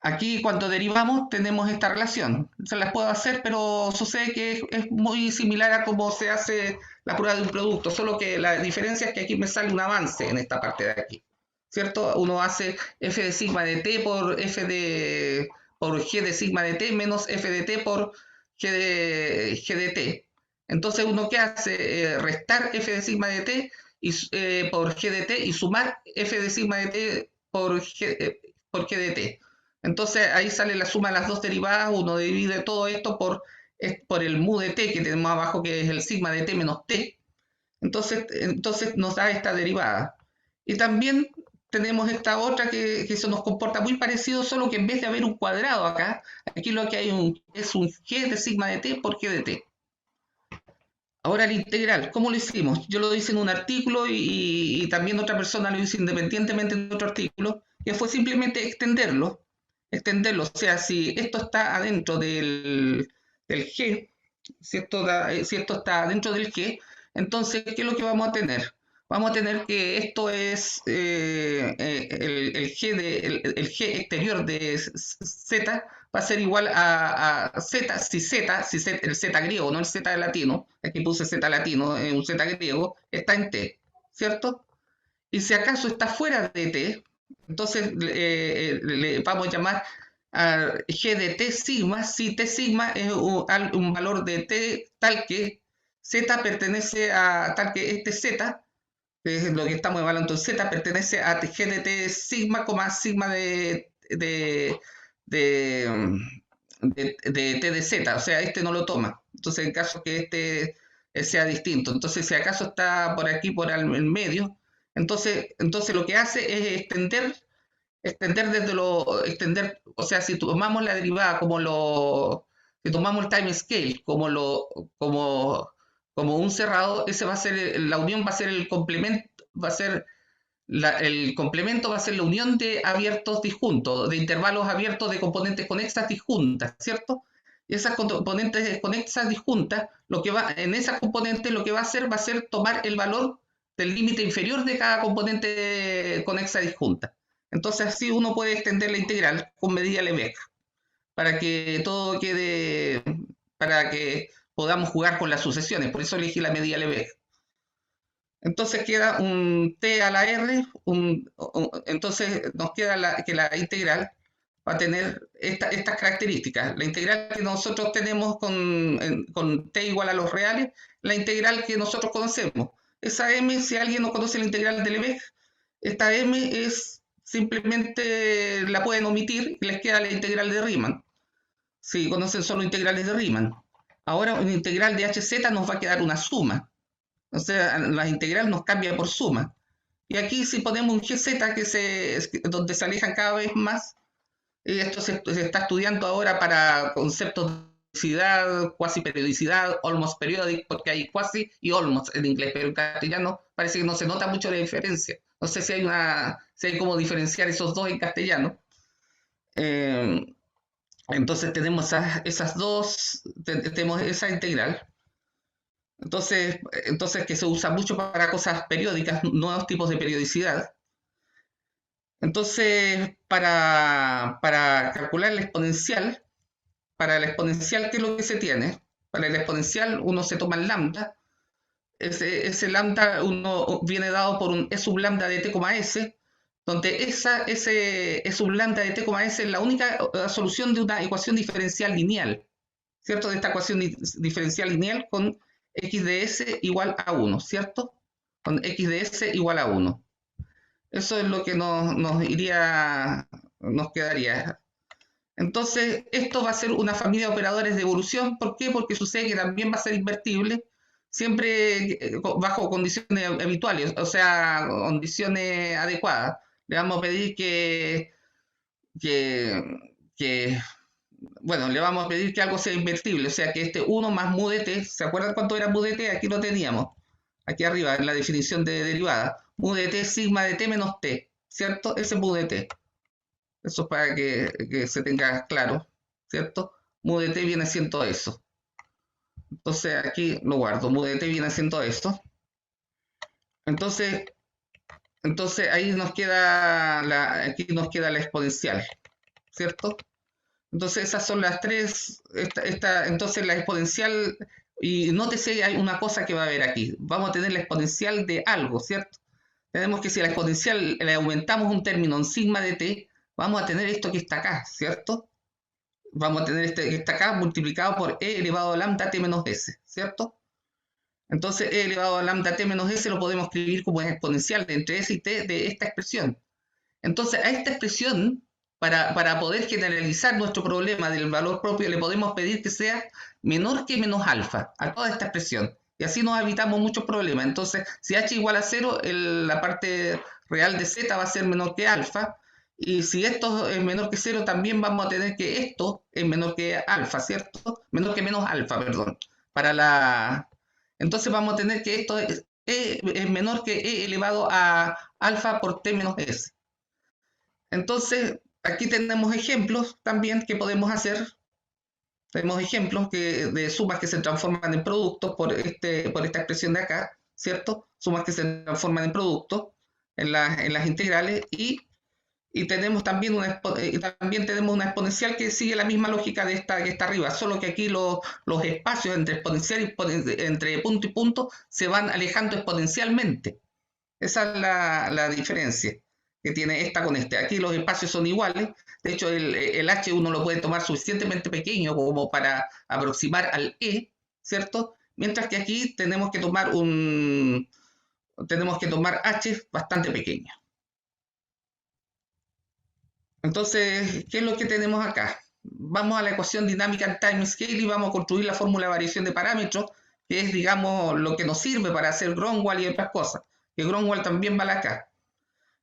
Aquí cuando derivamos tenemos esta relación. Se las puedo hacer, pero sucede que es muy similar a cómo se hace la prueba de un producto, solo que la diferencia es que aquí me sale un avance en esta parte de aquí, ¿cierto? Uno hace f de sigma de t por g de sigma de t menos f de t por g de t. Entonces uno ¿qué hace? Restar f de sigma de t por g de t y sumar f de sigma de t por g de t. Entonces ahí sale la suma de las dos derivadas, uno divide todo esto por el mu de t que tenemos abajo, que es el sigma de t menos t. Entonces nos da esta derivada. Y también tenemos esta otra que se nos comporta muy parecido, solo que en vez de haber un cuadrado acá, aquí lo que hay es un g de sigma de t por g de t. Ahora el integral, ¿cómo lo hicimos? Yo lo hice en un artículo y también otra persona lo hizo independientemente en otro artículo, que fue simplemente extenderlo. O sea, si esto está adentro del G, si esto está dentro del G, entonces, ¿qué es lo que vamos a tener? Vamos a tener que esto es el G exterior de Z va a ser igual a Z, el Z griego, no el Z latino, aquí puse Z latino, un Z griego, está en T, ¿cierto? Y si acaso está fuera de T, entonces le vamos a llamar a G de T sigma, si T sigma es un valor de T tal que Z pertenece a, tal que este Z, que es lo que estamos evaluando en Z, pertenece a G de T sigma, sigma de T de Z, o sea, este no lo toma. Entonces, en caso que este sea distinto, entonces si acaso está por aquí, por el medio, entonces lo que hace es extender, o sea, si tomamos la derivada como Si tomamos el time scale como un cerrado, ese va a ser, la unión va a ser el complemento, va a ser el complemento va a ser la unión de abiertos disjuntos, de intervalos abiertos de componentes conexas disjuntas, ¿cierto? Y esas componentes conexas disjuntas, en esas componentes lo que va a ser tomar el valor del límite inferior de cada componente conexa disjunta. Entonces así uno puede extender la integral con medida Lebesgue para que todo quede, para que podamos jugar con las sucesiones. Por eso elegí la medida Lebesgue. Entonces queda un t a la r, entonces nos queda que la integral va a tener estas características. La integral que nosotros tenemos con t igual a los reales, la integral que nosotros conocemos. Esa m, si alguien no conoce la integral de Lebesgue, esta m es simplemente la pueden omitir y les queda la integral de Riemann. Si conocen solo integrales de Riemann. Ahora una integral de hz nos va a quedar una suma. O sea, la integral nos cambia por suma. Y aquí si ponemos un gz donde se alejan cada vez más, y esto se está estudiando ahora para conceptos de periodicidad, cuasi periodicidad, almost periodic, porque hay quasi y almost en inglés, pero en castellano parece que no se nota mucho la diferencia. No sé si hay cómo diferenciar esos dos en castellano. Entonces tenemos tenemos esa integral. Entonces que se usa mucho para cosas periódicas, nuevos tipos de periodicidad. Entonces, para calcular la exponencial, ¿qué es lo que se tiene? Para el exponencial uno se toma el lambda. Ese lambda uno viene dado por un E sub lambda de t, s, donde ese E sub lambda de t, s es la única solución de una ecuación diferencial lineal, ¿cierto? De esta ecuación diferencial lineal con x de s igual a 1, ¿cierto? Con x de s igual a 1. Eso es lo que nos quedaría. Entonces, esto va a ser una familia de operadores de evolución. ¿Por qué? Porque sucede que también va a ser invertible, siempre bajo condiciones habituales, o sea, condiciones adecuadas. Le vamos a pedir le vamos a pedir que algo sea invertible, o sea, que este 1 más mu de t, ¿se acuerdan cuánto era mu de t? Aquí lo teníamos, aquí arriba, en la definición de derivada. Mu de t, sigma de t menos t, ¿cierto? Ese es mu de t. Eso es para que se tenga claro, ¿cierto? Mu de t viene siendo eso. Entonces aquí lo guardo, mu de t viene siendo esto. Entonces ahí aquí nos queda la exponencial, ¿cierto? Entonces esas son las tres, entonces la exponencial, y nótese hay una cosa que va a haber aquí, vamos a tener la exponencial de algo, ¿cierto? Tenemos que si a la exponencial le aumentamos un término en sigma de t, vamos a tener esto que está acá, ¿cierto? Vamos a tener este que está acá multiplicado por e elevado a lambda t menos s, ¿cierto? Entonces e elevado a lambda t menos s lo podemos escribir como exponencial de entre s y t de esta expresión. Entonces a esta expresión, para poder generalizar nuestro problema del valor propio, le podemos pedir que sea menor que menos alfa a toda esta expresión. Y así nos evitamos muchos problemas. Entonces, si h igual a 0, la parte real de z va a ser menor que alfa. Y si esto es menor que 0, también vamos a tener que esto es menor que alfa, ¿cierto? Menor que menos alfa, perdón. Entonces vamos a tener que esto es menor que e elevado a alfa por t menos s. Entonces, aquí tenemos ejemplos también que podemos hacer. Tenemos ejemplos de sumas que se transforman en productos por esta expresión de acá, ¿cierto? Sumas que se transforman en productos en las integrales y tenemos también tenemos una exponencial que sigue la misma lógica de esta que está arriba, solo que aquí los espacios entre exponencial y entre punto y punto se van alejando exponencialmente. Esa es la diferencia que tiene esta con este. Aquí los espacios son iguales. De hecho, el h uno lo puede tomar suficientemente pequeño como para aproximar al e, ¿cierto? Mientras que aquí tenemos que tomar h bastante pequeño. Entonces, ¿qué es lo que tenemos acá? Vamos a la ecuación dinámica en time scale y vamos a construir la fórmula de variación de parámetros, que es, digamos, lo que nos sirve para hacer Gromwall y otras cosas. Que Gromwall también vale acá.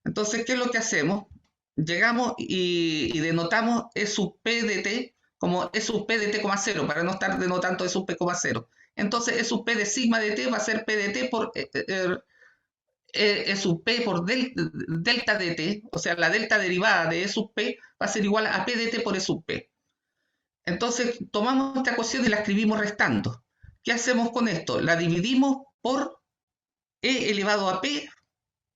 Entonces, ¿qué es lo que hacemos? Llegamos y denotamos E sub P de T como E sub P de T, 0, para no estar denotando E sub P, 0. Entonces E sub P de sigma de T va a ser P de T por E sub P por delta de T, o sea, la delta derivada de E sub P va a ser igual a P de T por E sub P. Entonces tomamos esta ecuación y la escribimos restando. ¿Qué hacemos con esto? La dividimos por E elevado a P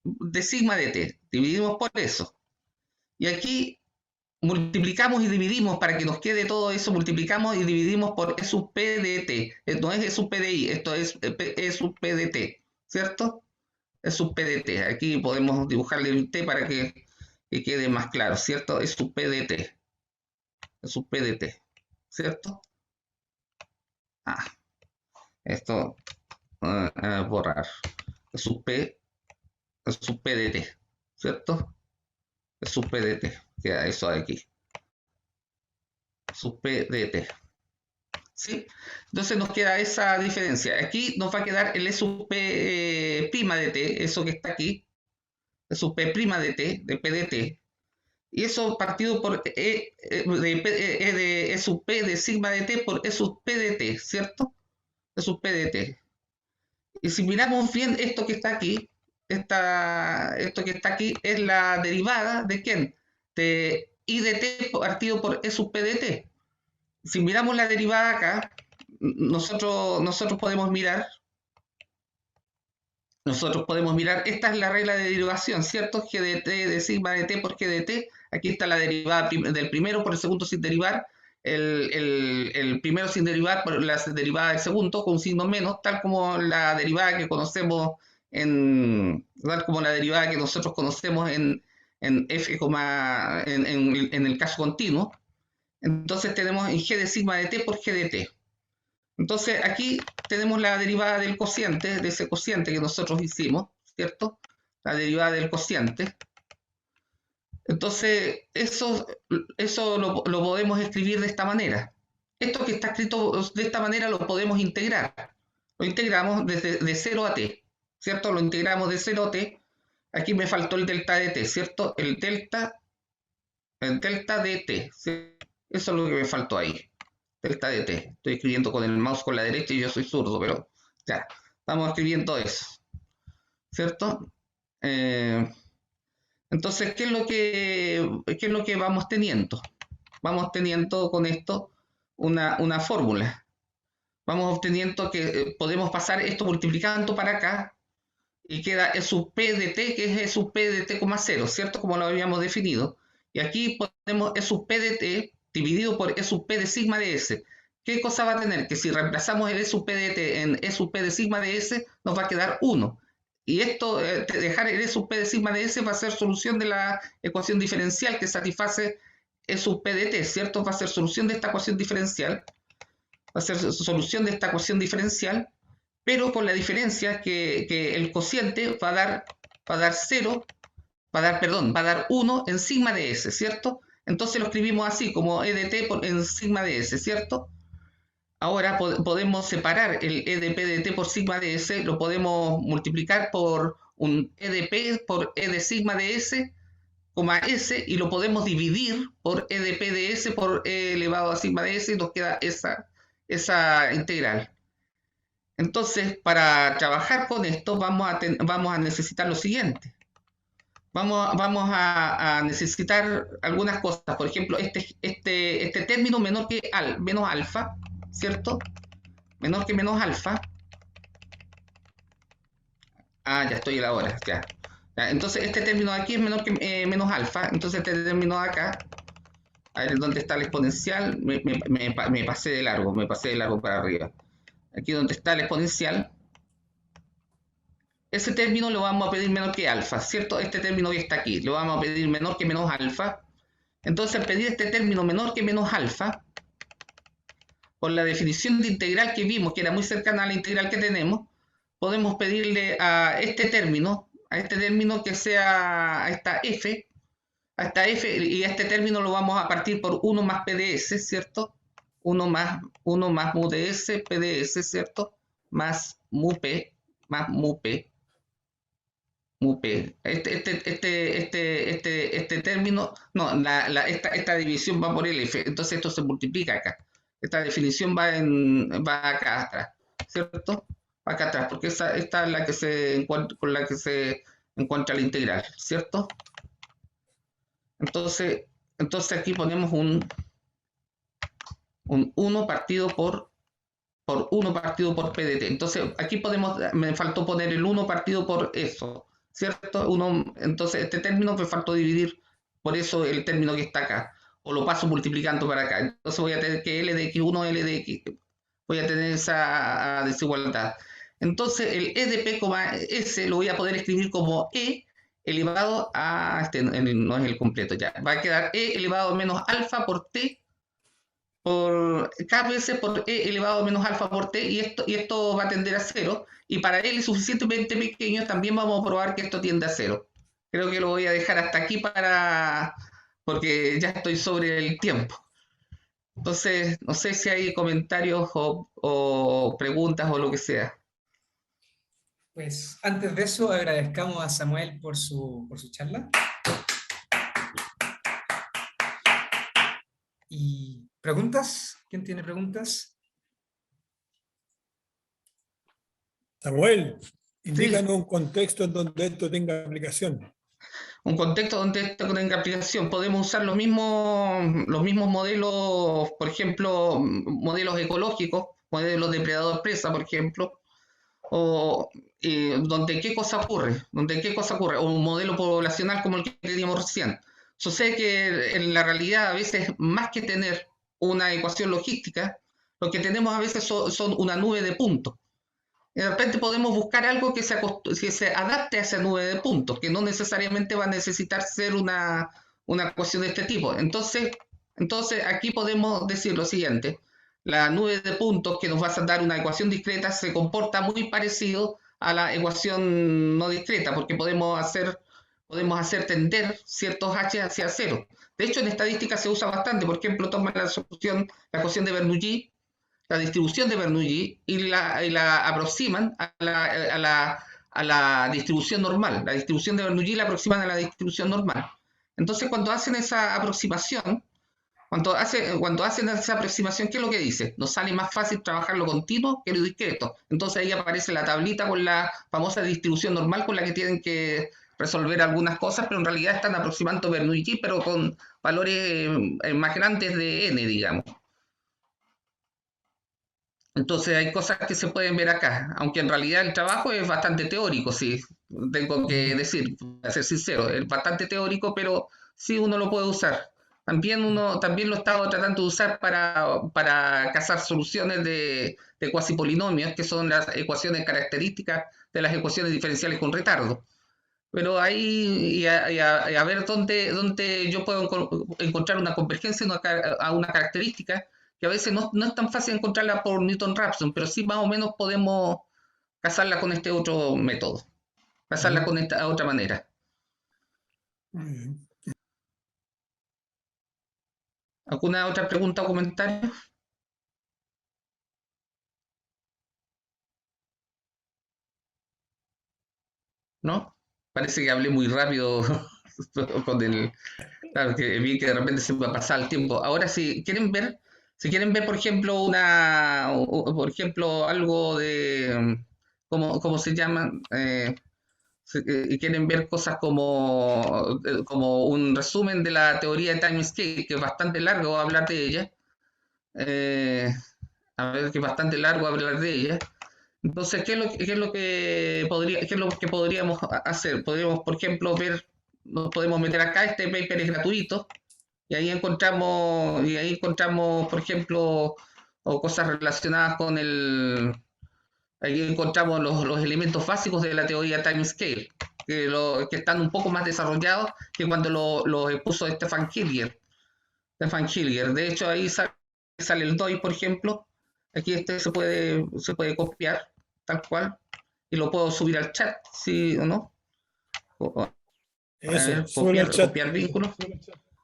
de sigma de T. Dividimos por eso. Y aquí multiplicamos y dividimos para que nos quede todo eso. Multiplicamos y dividimos por E sub P de T. No es E sub P de I, esto es E sub P de T, ¿cierto? E sub P de T. Aquí podemos dibujarle el T para que quede más claro, ¿cierto? E sub P de T. E sub P de T, ¿cierto? Esto borrar. E sub P de T, ¿cierto? E sub P de T. Queda eso de aquí. Sub P de T. ¿Sí? Entonces nos queda esa diferencia. Aquí nos va a quedar el E sub P prima de T, eso que está aquí. E sub P prima de T, de P de T. Y eso partido por de E sub P de sigma de T por E sub P de T, ¿cierto? E sub P de T. Y si miramos bien esto que está aquí, esto que está aquí es la derivada de ¿quién? De I de T partido por E sub P de T. Si miramos la derivada acá, nosotros podemos mirar, esta es la regla de derivación, ¿cierto? G de T de sigma de T por G de T. Aquí está la derivada del primero por el segundo sin derivar, el primero sin derivar por la derivada del segundo con un signo menos, tal como la derivada que conocemos tal como la derivada que nosotros conocemos en f, en el caso continuo. Entonces tenemos en g de sigma de t por g de t. Entonces aquí tenemos la derivada del cociente, de ese cociente que nosotros hicimos, ¿cierto? La derivada del cociente. Entonces eso lo podemos escribir de esta manera. Esto que está escrito de esta manera lo podemos integrar. Lo integramos de 0 a t, ¿cierto? Lo integramos de 0 a t. Aquí me faltó el delta de t, ¿cierto? El delta de t, ¿cierto? Eso es lo que me faltó ahí. Delta de t. Estoy escribiendo con el mouse con la derecha y yo soy zurdo, pero ya, estamos escribiendo eso, ¿cierto? Entonces, ¿qué es lo que vamos teniendo? Vamos teniendo con esto una fórmula. Vamos obteniendo que podemos pasar esto multiplicando para acá y queda E sub P de T, que es E sub P de T, 0, ¿cierto? Como lo habíamos definido. Y aquí ponemos E sub P de T dividido por E sub P de sigma de S. ¿Qué cosa va a tener? Que si reemplazamos el E sub P de T en E sub P de sigma de S, nos va a quedar 1. Y esto, dejar el E sub P de sigma de S va a ser solución de la ecuación diferencial que satisface E sub P de T, ¿cierto? Va a ser solución de esta ecuación diferencial. Va a ser solución de esta ecuación diferencial, pero con la diferencia que el cociente va a dar 0, va a dar 1 en sigma de S, ¿cierto? Entonces lo escribimos así, como E de T en sigma de S, ¿cierto? Ahora podemos separar el E de P de T por sigma de S, lo podemos multiplicar por un E de P por E de sigma de S, S, y lo podemos dividir por E de P de S por E elevado a sigma de S, y nos queda esa integral. Entonces, para trabajar con esto vamos a necesitar lo siguiente. Vamos a necesitar algunas cosas. Por ejemplo, este término menor que menos alfa, ¿cierto? Menor que menos alfa. Ya estoy a la hora, ya. Entonces, este término de aquí es menor que menos alfa. Entonces, este término de acá, a ver dónde está el exponencial, me pasé de largo para arriba. Aquí donde está el exponencial, ese término lo vamos a pedir menor que alfa, ¿cierto? Este término que está aquí, lo vamos a pedir menor que menos alfa. Entonces, al pedir este término menor que menos alfa, por la definición de integral que vimos, que era muy cercana a la integral que tenemos, podemos pedirle a este término que sea a esta f, y a este término lo vamos a partir por 1 más PDS, ¿cierto? 1 más mu de S, PDS, ¿cierto? Más mu P, mu p. Este término, no, esta división va por LF, entonces esto se multiplica acá. Esta definición va acá atrás, ¿cierto? Va acá atrás, porque esta es la que con la que se encuentra la integral, ¿cierto? Entonces aquí ponemos un 1 partido por 1 partido por P de t. Entonces aquí me faltó poner el 1 partido por eso, ¿cierto? Entonces este término me faltó dividir, por eso el término que está acá, o lo paso multiplicando para acá. Entonces voy a tener que L de X1, L de X, voy a tener esa desigualdad. Entonces el E de P, S lo voy a poder escribir como E elevado a, no es el completo ya, va a quedar E elevado a menos alfa por T por K veces por E elevado a menos alfa por T, y esto va a tender a 0, y para L suficientemente pequeño también vamos a probar que esto tiende a 0. Creo que lo voy a dejar hasta aquí porque ya estoy sobre el tiempo. Entonces, no sé si hay comentarios o preguntas o lo que sea. Pues antes de eso, agradezcamos a Samuel por su charla. ¿Y preguntas? ¿Quién tiene preguntas? Samuel, indícanos un contexto en donde esto tenga aplicación. Un contexto donde esto tenga aplicación. Podemos usar los mismos modelos, por ejemplo, modelos ecológicos, modelos depredador-presa, por ejemplo, donde qué cosa ocurre, o un modelo poblacional como el que teníamos recién. Sucede que en la realidad a veces, más que tener una ecuación logística, lo que tenemos a veces son una nube de puntos. Y de repente podemos buscar algo que se adapte a esa nube de puntos, que no necesariamente va a necesitar ser una ecuación de este tipo. Entonces aquí podemos decir lo siguiente: la nube de puntos que nos va a dar una ecuación discreta se comporta muy parecido a la ecuación no discreta, porque podemos hacer tender ciertos h hacia cero. De hecho, en estadística se usa bastante. Por ejemplo, toma la ecuación de Bernoulli, la distribución de Bernoulli, y la aproximan a la distribución normal. La distribución de Bernoulli la aproximan a la distribución normal. Entonces, cuando hacen esa aproximación, ¿qué es lo que dice? Nos sale más fácil trabajar lo continuo que lo discreto. Entonces ahí aparece la tablita con la famosa distribución normal con la que tienen que resolver algunas cosas, pero en realidad están aproximando Bernoulli, pero con valores más grandes de n, digamos. Entonces hay cosas que se pueden ver acá, aunque en realidad el trabajo es bastante teórico, sí, tengo que decir, para ser sincero, es bastante teórico, pero sí uno lo puede usar. También lo he estado tratando de usar para cazar soluciones de cuasi polinomios, que son las ecuaciones características de las ecuaciones diferenciales con retardo. Pero ahí, y a ver dónde yo puedo encontrar una convergencia a una característica, que a veces no es tan fácil encontrarla por Newton-Raphson, pero sí más o menos podemos casarla con este otro método, casarla con esta otra manera. Muy bien. ¿Alguna otra pregunta o comentario? ¿No? Parece que hablé muy rápido con el... Claro, que vi que de repente se me va a pasar el tiempo. Ahora, si quieren ver, por ejemplo, por ejemplo, algo de, ¿cómo se llama? Y quieren ver cosas como un resumen de la teoría de timescale, que es bastante largo hablar de ella. A ver, que es bastante largo hablar de ella. Entonces, ¿qué es lo que podríamos hacer? Podríamos, por ejemplo, nos podemos meter acá, este paper es gratuito, y ahí encontramos, por ejemplo, o cosas relacionadas con ahí encontramos los elementos básicos de la teoría timescale, que están un poco más desarrollados que cuando lo expuso Stefan Hilger. De hecho, ahí sale el DOI, por ejemplo. Aquí se puede copiar tal cual, y lo puedo subir al chat, ¿sí o no? Eso, sube el chat. Copiar vínculo.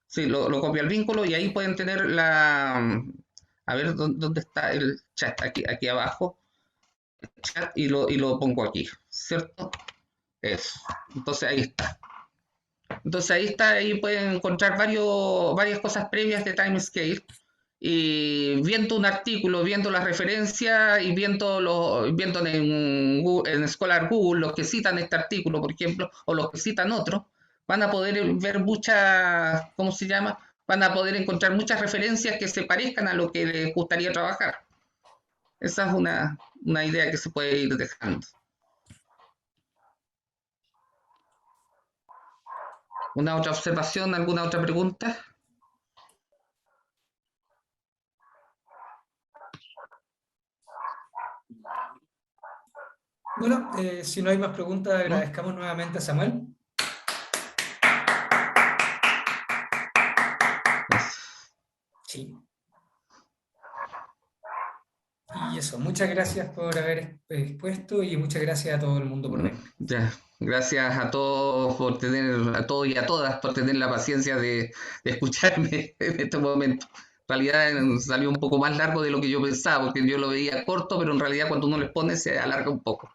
Sí, lo copio al vínculo, y ahí pueden tener a ver dónde está el chat, aquí abajo, el chat, y lo pongo aquí, ¿cierto? Eso. Entonces ahí está. Ahí pueden encontrar varias cosas previas de Timescale. Y viendo un artículo, viendo la referencia y viendo en Scholar Google los que citan este artículo, por ejemplo, o los que citan otros, van a poder ver muchas, ¿cómo se llama? Van a poder encontrar muchas referencias que se parezcan a lo que les gustaría trabajar. Esa es una idea que se puede ir dejando. ¿Una otra observación? ¿Alguna otra pregunta? Bueno, si no hay más preguntas, ¿No? agradezcamos nuevamente a Samuel. Sí. Y eso, muchas gracias por haber expuesto y muchas gracias a todo el mundo por venir. Ya, gracias a todos a todos y a todas por tener la paciencia de escucharme en este momento. En realidad salió un poco más largo de lo que yo pensaba, porque yo lo veía corto, pero en realidad cuando uno les pone se alarga un poco.